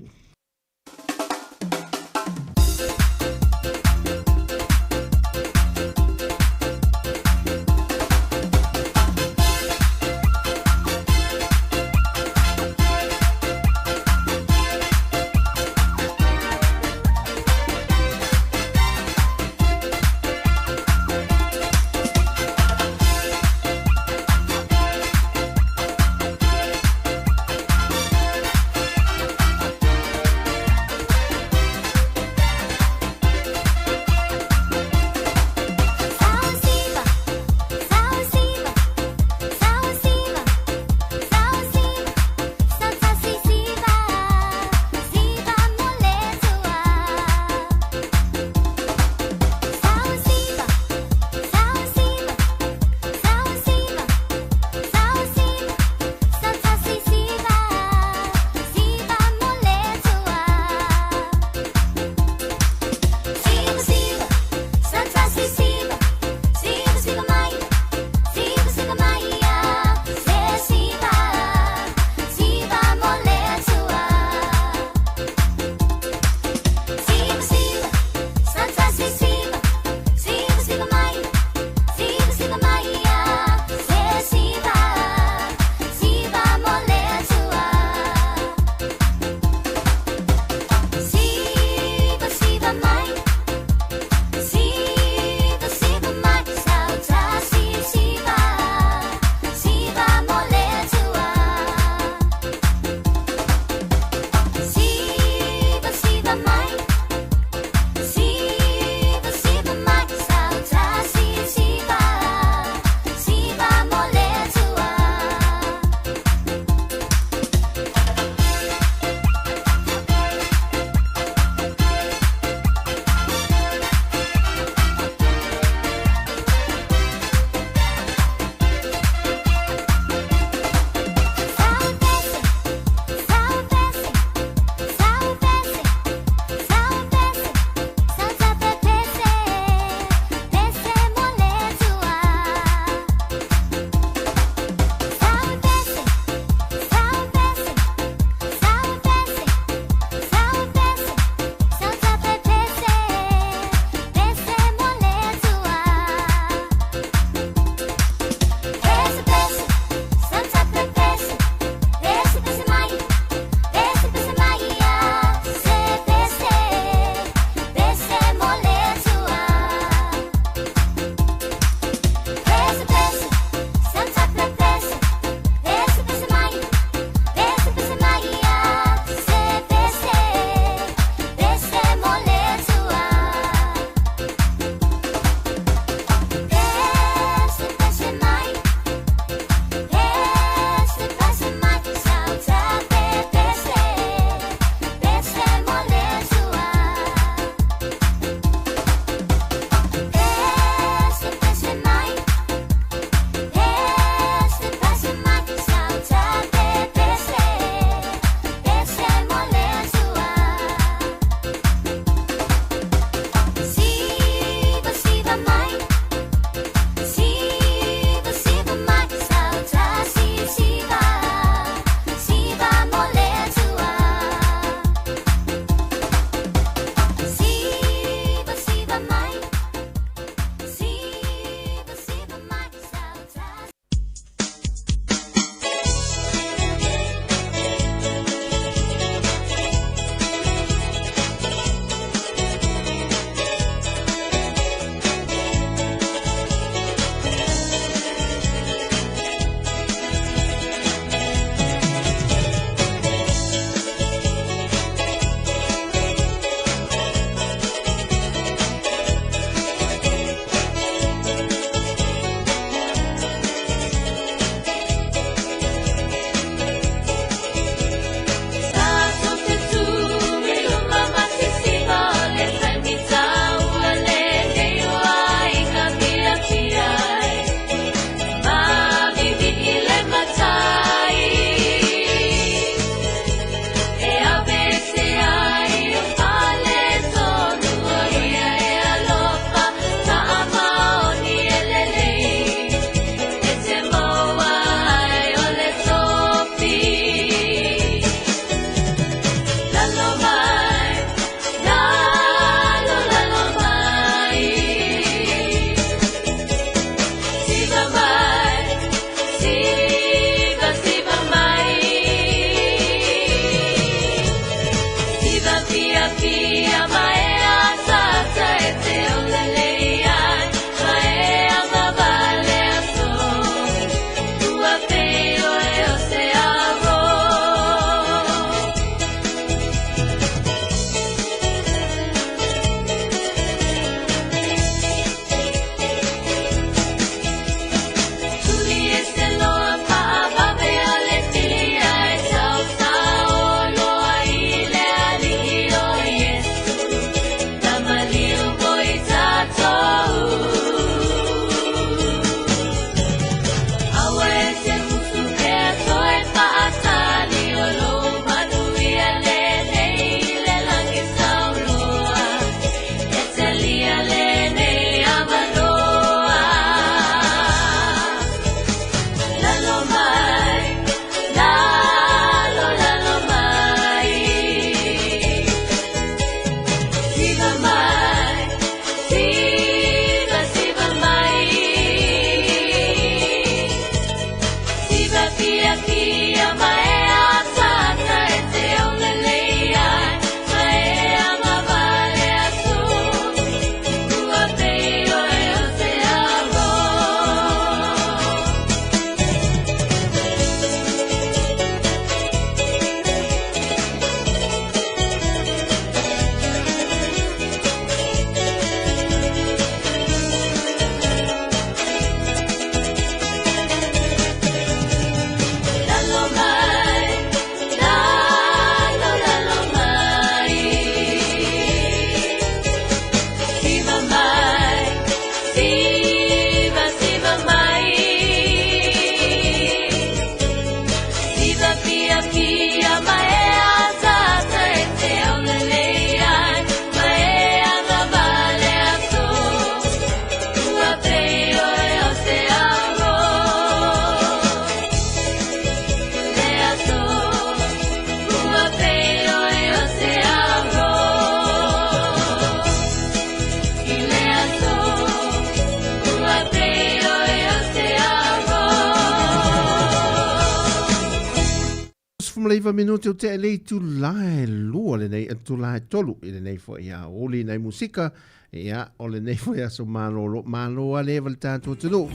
mleiva minuto te lei tu lai lua le nei tu lai tolu i le nei fo ia oli nei musika ia o le nei fo ia so malo a level tanto te do.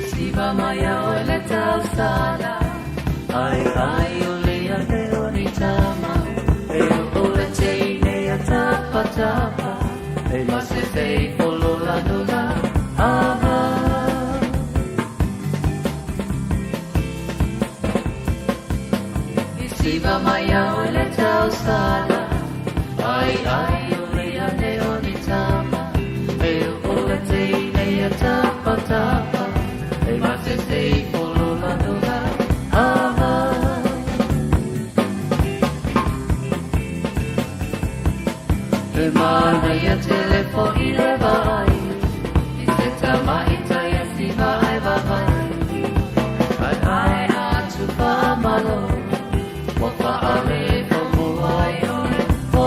Siva maya o le tau sala ai o le a te oni tama e o le te nei a tapa tapa e mase te polo la dola ava Siva maya o le tau sala ai o le a te oni tama e o le te nei a tapa tapa e mase te polo la dola ava e mana ia telefo i le vai i se tama i taia siva ai vavai ai atu pa malo Wa ale como ai ole po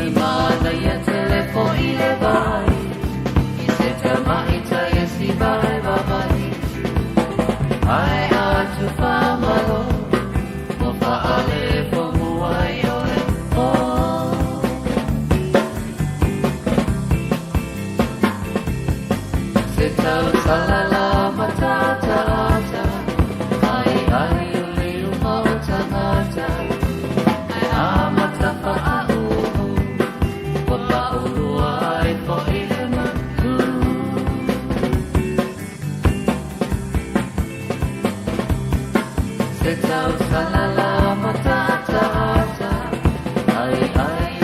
E mana ia telefo i le vai I se tama i taia si vai vai Ai atu pa malo Wa ale como ai ole po Se tau salala matata ata ai o leo mauta ata ai amata pa au wa pa ulua ai po ile matu Se tau salala matata ata ai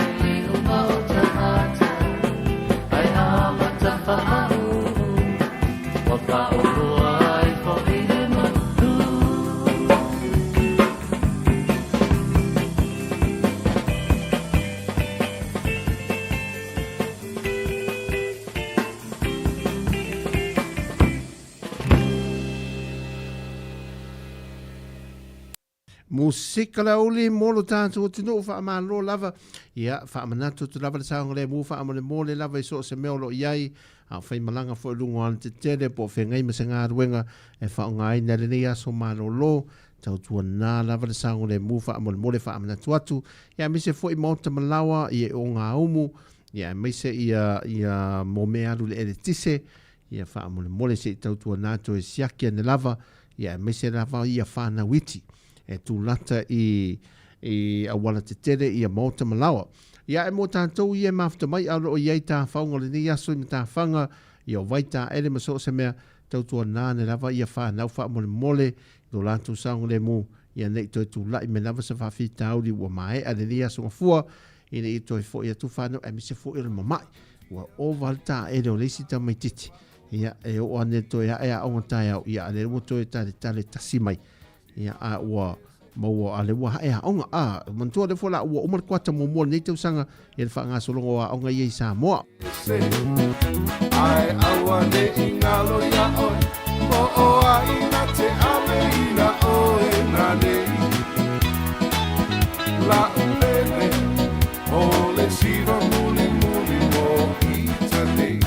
o leo mauta ata ai amata pa au Waka urua ai po ile matu Musika la uli molo tanto o tino fa amalo lava ia fa amanato tu lava sa ngole mu fa amole mole lava so se meolo iai a fai malanga fo lungo an te tele po fe ngai masenga ruenga e fa ngai na le ia so malo lo tau na lava sa ngole mu fa amole mole fa amanato atu ia mi se fo i monta malawa ia o nga umu ia mi se ia momea lu le tise ia fa amole mole se tau na to siakia ne lava ia mi se lava ia fa na witi e tu lata i awala te tere i a mauta malawa. Ia e mo tātou i e mafta mai alo o iei tā whaunga le ni aso i me tā whanga i o waita ere maso se mea tautua nāne lava i a whanau wha mole mole i o lātou saunga le mu i a nei toi tu lai me lava sa whawhi tāuri ua mae a le ni aso ngafua i ne i toi fo i a tu whanau e mi se fo i le mamai ua o valta ere o leisi ta mai titi ia e o ane toi a ea onga tai au ia a le mo toi tale tasi mai ia a ua maua ale ua ea onga a mantua le fola ua umar kwata mo nei tau sanga i le whaanga solongo a onga iei Samoa Ai awa ne ingalo ya oi Mo o a ina te ame ina oe na nei La ulele o le siva muli muli mo ita nei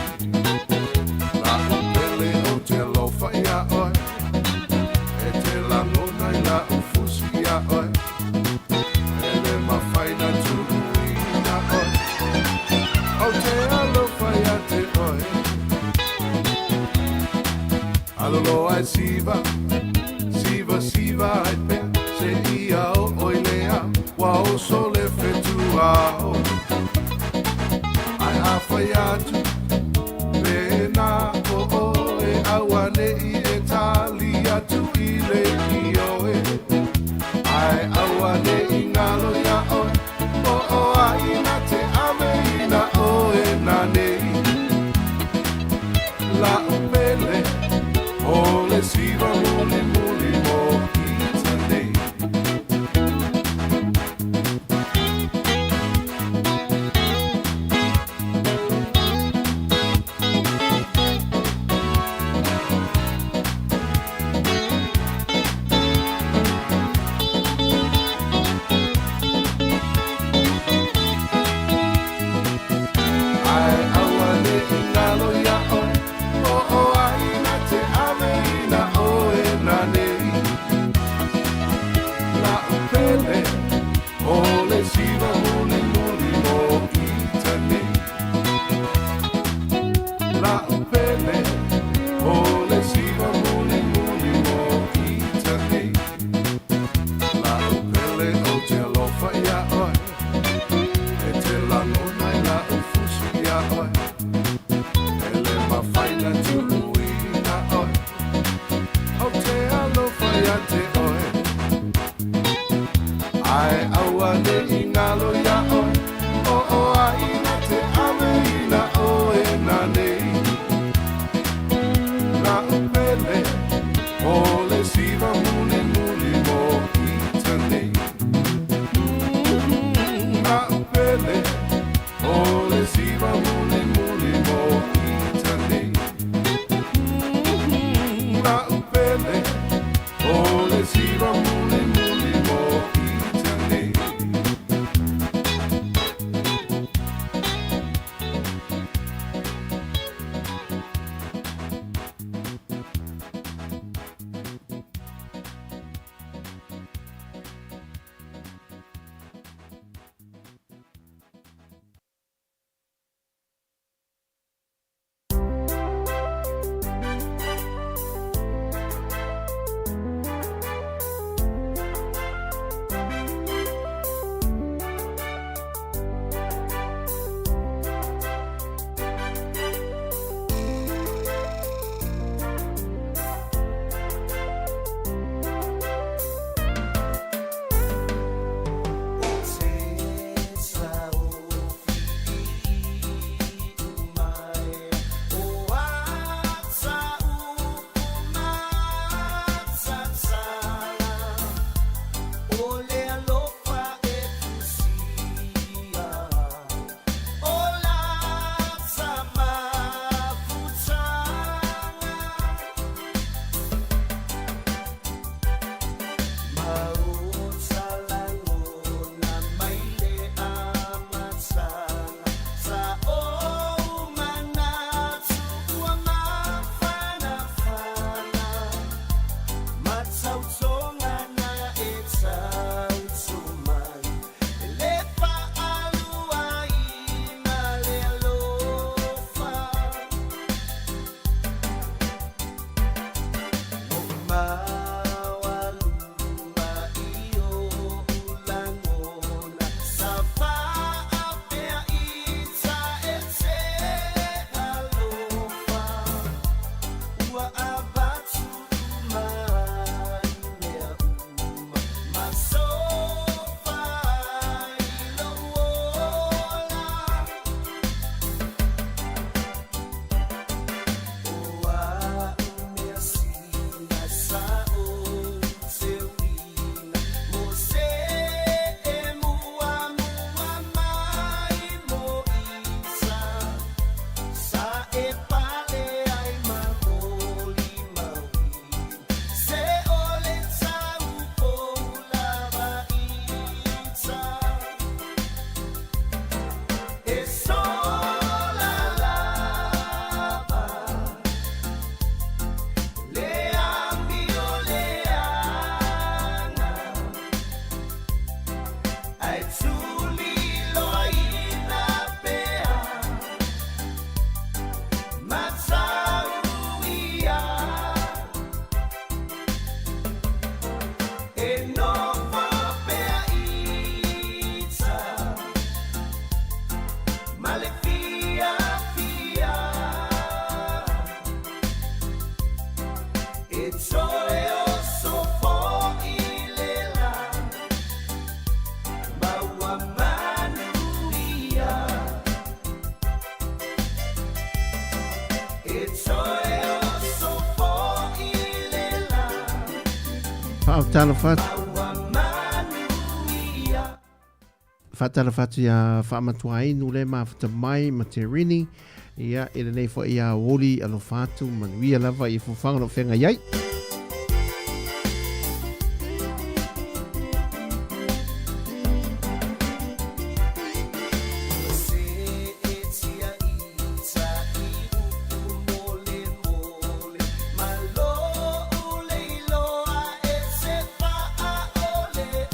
La ulele o te lofa ya oi E te langona i la ufusi ya oi E le mawhaina tulu ina oi O te alofa ya te oi Alolo ai siva ai pe Se ia o oilea Wa o sole fetua Ai awhai atu Pena o oe awane i e tali atu i le i oe Ai awane i ngalo ia oe O o a ina te ame ina oe na nei La upele o le siva muli muli mo ita nei la upele ole siva muli muli mo itane la upele ole siva muli muli mo itane la upele o te alofa ia oi e te lano nai la ufusu ia oi e le mawhaina tupuina oi o te alofa ia te oi ai aua le ingalo ia oi o o a ina te ame ina o e na nei na upele o le siva muli muli mo ita nei na upele o le siva muli muli mo ita nei na upele o le siva muli muli mo ita nei Fatala fatu ia whaamatua inu le mawhata mai ma te rini. Ia ele nei fo ia woli alo fatu manuia lava i fufanga no whenga iai. Malo, ule iloa, e se pa a ole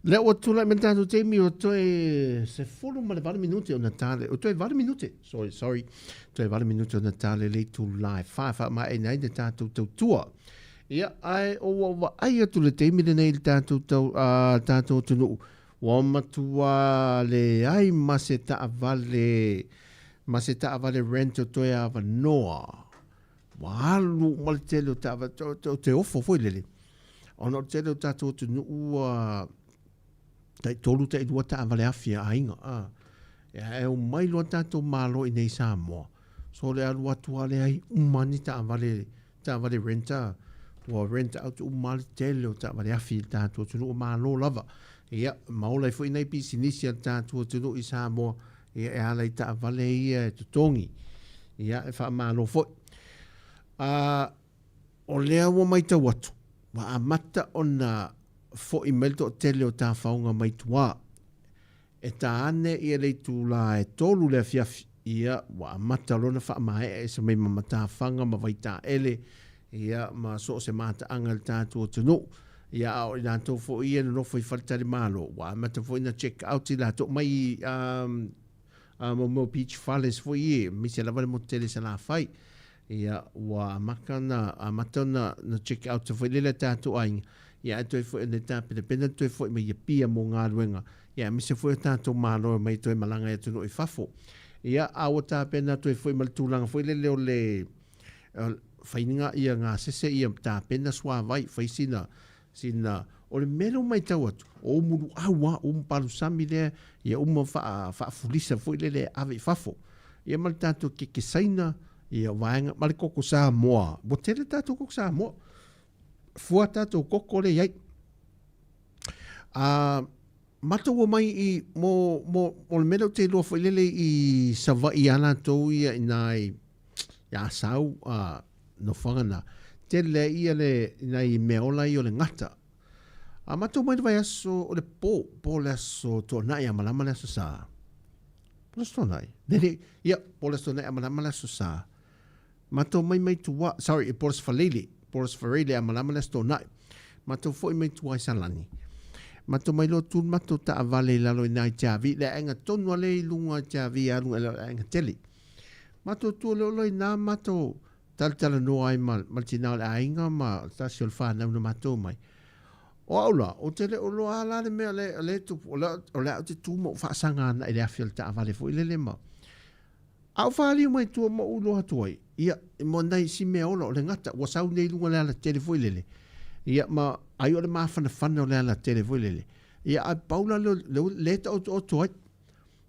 Le o tula me tātou teimi o toe se fulu ma le 20 minuti o Natale. O toe 20 minuti, sorry. Toe 20 minuti o Natale le tu live. Whawha ma e nei de tātou tautua. Ia ai o wa ai atu le teimi le nei le tātou tunu. Wa matua le ai ma se taavale rent o toe ava noa. Wa alu ma le tele o taava te ofo foi lele. Ono tele o tātou tunu ua tai tolu te idua ta avale afia ainga e o mai lo tato malo i nei Samoa so le alu atua le ai umani ta avale renta o renta out umali tele o ta avale afia tato tunu o malo lava ia maula foi nei pisinisia tato tunu i Samoa ia e ala i ta avale i tutongi ia e fa malo foi o lea o mai ta watu wa amata ona fo i melto tele o tā whaunga mai tua. E tā ane i rei tū la e tolu le fiafi ia wa mata lona wha mai e se mai mama tā whanga ma vai tā ele ia ma so se mata angal tātua tunu ia au i nātou fo i anu nofo i wharitari malo wa mata fo ina check out i lato mai mo beach falles fo i mi se lavale mo tele se la whai ia wa makana mata na check out fo i lele tātua ainga ia toi foi ne tape de pena toi foi me pia mo ngā ruenga ia mi se foi tanto malo mai toi malanga e tuno i fafo ia a o tape na toi foi mal tulanga foi le le faininga ia ngā sese ia tape na swa vai foi sina o le melo mai tau atu o muru awa o mpalu sami le ia uma fa fulisa foi le ave fafo ia mal tanto ke saina ia vaenga mal koko Samoa bo tele tanto koko Samoa fua tātou kokore iai. Matou mai i mo le mero te loa whailele i sawa i ana tau ia i nai ia sau no whangana. Te le ia le nai meola i o le ngata. Matou mai vai aso o le po le aso tō nai a malama le aso sā. Po le aso nai. Ia, po le aso nai a malama le aso sā. Matou mai tua, sorry, po le aso whalele. Poros farele a malama le sto nai. Matou foi mai tuai salani. Matou mai lo tun matou ta avale lalo i nai tiavi. Le enga tonu ale i lunga tiavi a lunga enga teli. Matou tu lo i nā matou tala no ai mal tina le ainga ma tasi o whanau na matou mai. O aula, o tele o lo ala le mea le tu o le au te tu mo whaasanga na i le awhil ta avale foi le ma. Au whaali mai tua mo ulo hatuai. Ia, mo nei si mea ola o le ngata, wa sau nei lunga le ala tele foi lele. Ia, ma ai o le mawhana whana o le ala tele foi lele. Ia, ai paula le ta o tuai.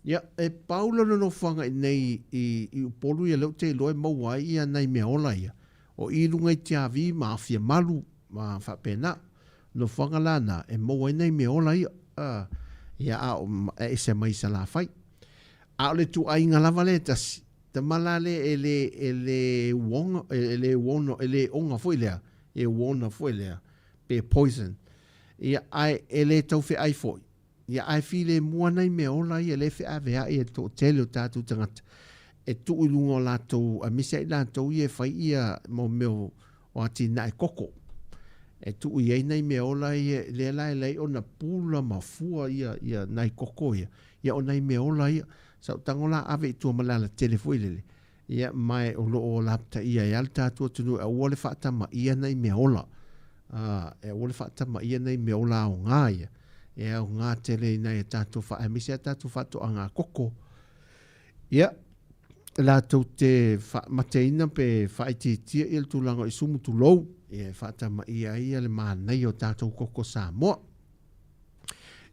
Ia, e paula no whanga i nei i upolu ia leo te loe mauai ia nei mea ola ia. O i lunga i te avi ma awhia malu ma whapena. No whanga lana, e mauai nei mea ola ia. Ia, e se mai sa la whai. A le tu ai ngā lava le tasi. te malale ele wonga ele onga foi lea e wona foi lea pe poison ia ai ele tau fe ai foi ia ai file mua nei me ola ia le fe avea ia to tele tatu tangata e tu ilunga o latou a misa i latou ia fai ia mo meo o ati nai koko e tu ia nei me ola ia le lai ona pula mafua ia nai koko ia o nei me ola ia sa tangola ave tu malala telefoile ia mai o lo o lapta ia ia tatu tunu a wole fata ma ia nei me ola e wole fata ma ia nei me ola o ngaia e o ngā tele nei tatu fa misa tatu fatu anga koko ia la tau te mateina pe whaititia il tūlanga i sumu tūlou e whaatama ia le mānei o tātou koko Sāmoa.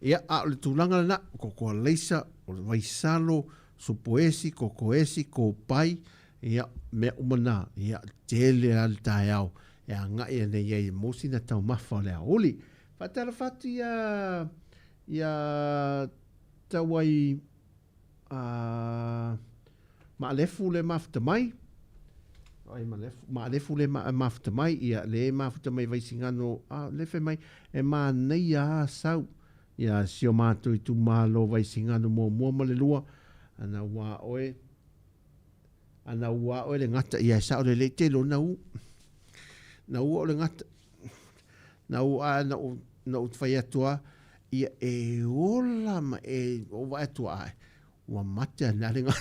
Ia a le tūlanga na koko leisa o le waisalo supoesi koko esi ko pai ia me umana ia tele al tai au e anga ia nei ia mosi na tau mafa le aoli. Whaatara whatu ia tawai ma lefu le mafta mai ai ma lefu le mafta mai ia le mafta mai vai singano le fe mai e ma nei a sau ia sio mato i tu malo vai singano mo le lua ana wa oe le ngata ia sa le le telo na u o le ngata na u na u fai atua ia e ola ma e o vai atua ai wa mate na ringa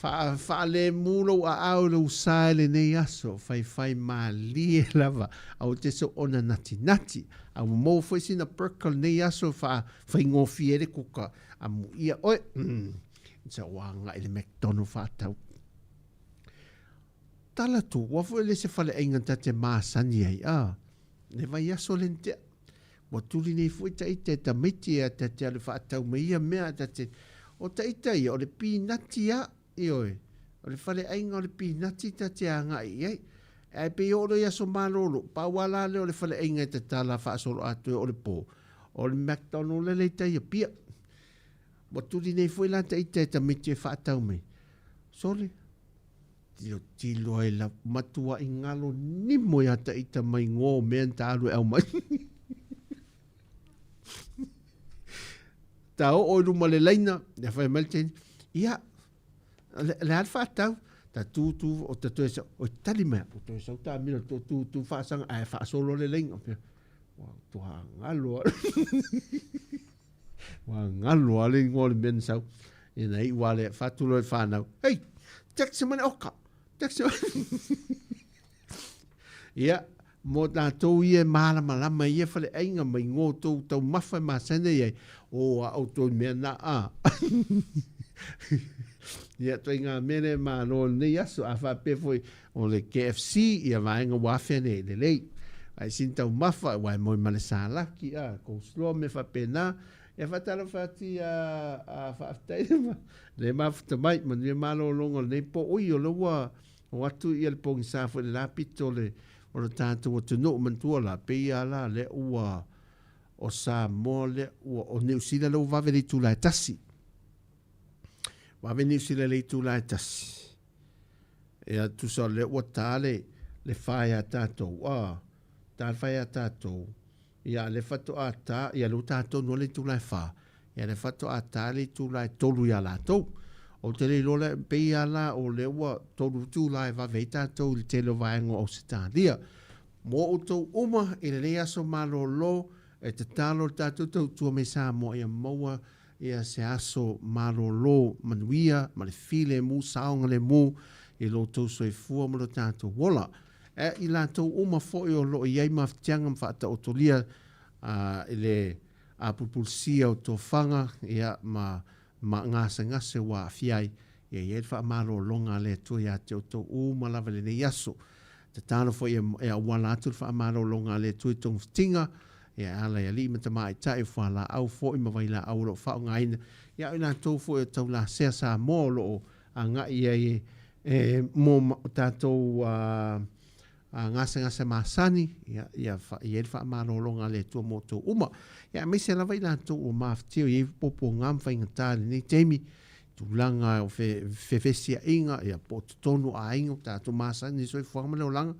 fa le mulo a au lo sale nei aso fai mali lava au te so ona nati au mo foi sina perkal nei aso fa ngofiere kuka amu ia oi sa wanga ile McDonald fa tau tala tu wa foi le se fale enganta te masani ai ne vai aso lente wa tuli nei foi taite ta miti a te ale fa tau mai mea te o taite o le pinati a ioi o le fale ainga o le pinati ta te anga ai ai pe o le aso malolo pa wala le o le fale ainga te tala fa solo atu o le po o le McDonald le tai pia wa tuli nei foi la taite ta miti fa tau mai sole tilo ai la matua ingalo ni mo ya taite mai ngo menta alu au mai tau o luma le laina le fai malten ia le alfa tau ta tu o ta tu o talima o tu sa ta mira tu fa sang ai fa solo le laina wa tu ngalo ale ngol men sau ina i wale fa tu lo fa na hey taxi man oka taxi ia mo na to ie malama ia fale ainga mai ngo to mafa ma sene ia o auto me na ia to inga mene ma no ne yaso a fa pe foi o le KFC ia vai nga wa fene le ai sinta mafa wa mo male sala ki ko slo me fa pena e fa tala fa ti a fa tai le mafta mai man me malo longo ne po o yo lo wa o atu ia le pong sa fo la pitole o le tātou o te no mantua la peia la le ua o Samoa le ua o New Zealand le ua vaveni tu lai tasi. Vaveni New Zealand le tu lai tasi. E a tu sa le ua tāle le whae a tātou. Tāle whae a tātou. Ia le whato a tā, ia lo tātou no le tu lai wha. Ia le whato a tā le tu lai tolu ia lātou. O te le lola peia la o le ua tolu tu lai vavei tātou le te lo vaengo o se tālia. Mo o tau uma i le lea so malo lo e te talo tātou Tautua mai Sāmoa ia maua ia se aso malo lo manuia ma le file mu saonga le mu i lo tau soi fua mo lo tātou wola. E i la tau uma fo i o lo i ei maftianga mwhaata o tolia i le a pupulsia o tō whanga ia ma ngase wa fiai ia ia fa malo longa le tu ia te to uma lava le yaso te tano fo ia wala atu fa malo longa le tu tong tinga ia ala ia li mata mai tai fa la au fo i mawaila au lo fa ngaina ia ina to fo e tau la se sa mo lo anga ia mo tato ngasa masani ia fa malolonga le tua moto uma ia me se lava ina to o maftio ia popo ngam fa ingata ni Jamie tulanga o fesia inga ia potonu a inga ta masani so fa mo langa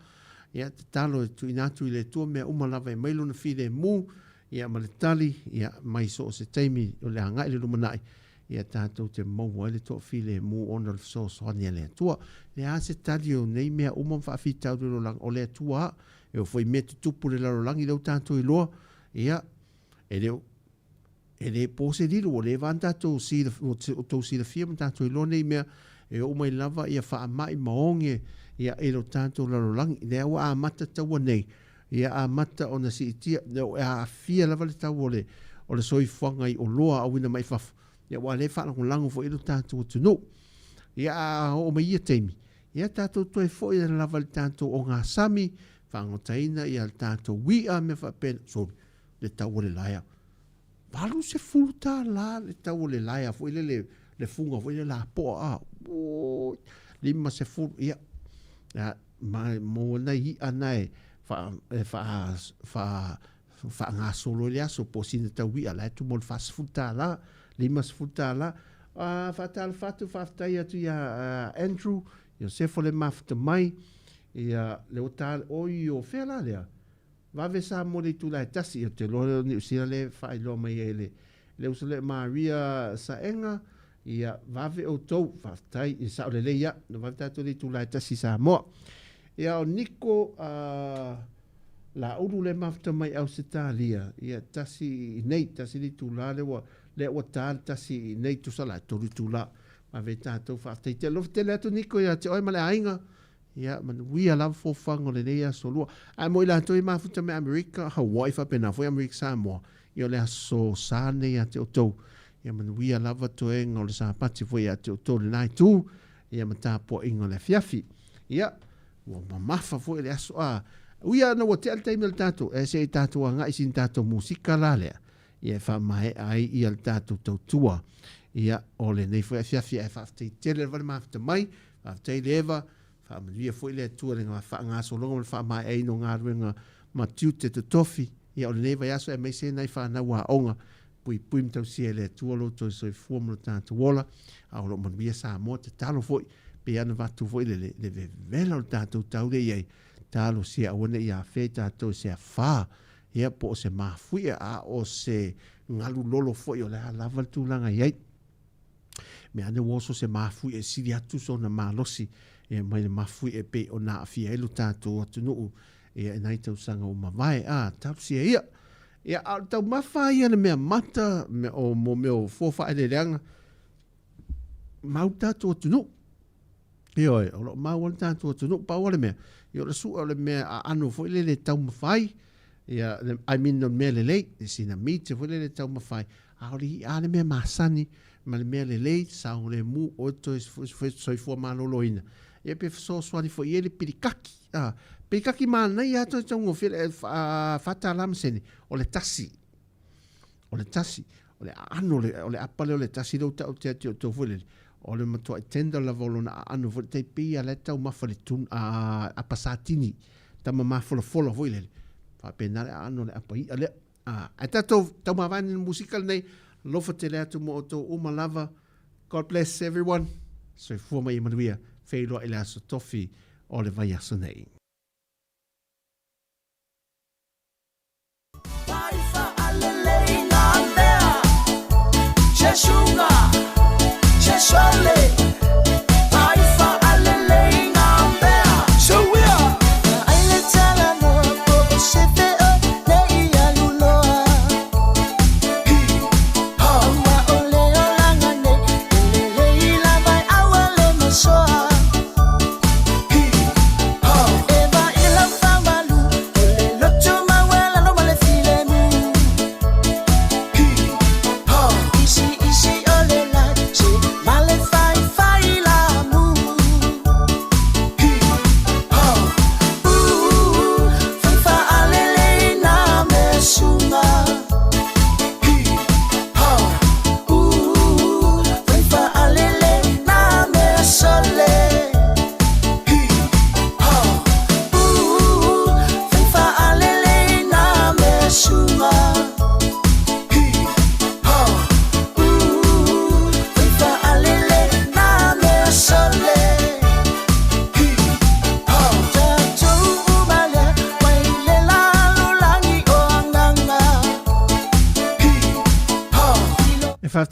ia talo tu ina tu le tua me uma lava mai luna file mu ia maletali ia mai so se Jamie o le anga le lumanai ia tātou te maua le tō file mu ona le so soani le tua. Le a se tali o nei mea umam whaafitau le lang o le tua e o foi mea tutupu le laro langi lau tātou i loa. Ia, e le pose lilu o le van tātou o tau si le fia ma tātou i loa nei mea e o mai lava ia wha mai maonge ia e lo tātou laro langi. Le awa a mata taua nei. Ia a mata o na si itia a fia lava le tau o le soifuanga i o loa a wina mai fafu. Ia wale wha ko lango fo ilo tātou tunu. Ia o mai ia teimi. Ia tātou toi fo i lava le tātou o ngā sami, whangotaina ia le tātou wia me whapena. Sorry, le tau le laia. Walu se fulu tā la le tau le laia, fo ile le funga, fo ile la poa. Lima se fulu, ia. Mo na i anae, wha ngā solo le aso, po sina tau wia, la tu mo le fas fulu tā la, lima sefuta la fatal fatu faftai atu ia Andrew ia sefo le mafta mai ia le otal o io fela lea va vesa mo le tu la tasi ia te lo ni usina le fai lo mai ele le usale Maria Saenga ia va ve o tou faftai ia sa le ia no va tatu le tu la tasi sa mo ia o Nico la uru le mafta mai au setalia ia tasi nei tasi le tu la le o tal tasi nei tu sala tu la ma ve tatou fa te lo te le tu Nico ia te oi male ainga ia man we love for fang on le ia solo ai mo ila to i mafuta me America Hawaii fa pena foi America Samoa ia le so sane ia te to ia man we love to en o le sa pati foi ia te to le nai tu ia mata po ingo le fiafi ia o mafa foi le aso uia no te alta email tato e se tato nga isin tato musika la le ia fa mai ai ia tato Tautua ia ole nei foi fiafi e fa te tele val mafta mai fa te leva fa ia foi le tu le nga so longo fa mai ai no nga ruenga ma tute te tofi ia ole nei vai aso e mai se nei fa na wa onga pui mtau si le tu lo to so formo tato wola a lo mon via sa mo te talo foi pe ana va tu foi le vela tato tau le ia talo sia ona ia feta to se fa ia po se mafui a o se ngalu lolo foi o la lava tu langa ia me ane woso se mafui e sili atu so na malosi e mai le mafui e pe ona afia elu tato atunu e nai tau sanga o mavai tau sia ia tau mafa ia na mea mata me o fofa ele leanga mau tato atunu Ioi, o lo mau wala tātua tunu, pa wale mea. Io la sua ole mea anu fo ile le tau mawhai. Ia, I mean, no mea le lei, e sina mite fo ile le tau mawhai. Aori, ale mea masani, ma le mea le lei, sa o le mu, o to soi fua malolo ina. Ia pe so swani fo ile pirikaki. Pirikaki mana, ia to tongo file fata alamseni, o le tasi. O le tasi. O le anu, o le apale o le tasi, do tau te ati o to fo o le matua tenda la volona anu fo te pia le tau mafale tun a pasatini tama mafolo folo foi le fa penale anu le apai ale a tato tau mavani musical nei lofa te le atu mo to uma lava. God bless everyone. So for mai manuia feilo ele aso tofi o le vai aso nei. Paifa alele ngambea Cheshunga Cheshole Paifa alele ngambea Showia Aile tala no po shefe o nei aluloa Ha Wa ole olangane Ele la vai awale masoa Ha Eva ila famalu Ole loto mawela no male filemu Ha Isi ole la Male fai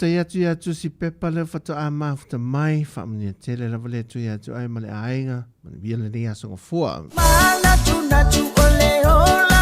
whata ia tu si pepa le whata a mafuta mai, whamania tele la wale tu ia tu ai male ainga, mani via le nia songa fua. Mana tu na tu ole ola.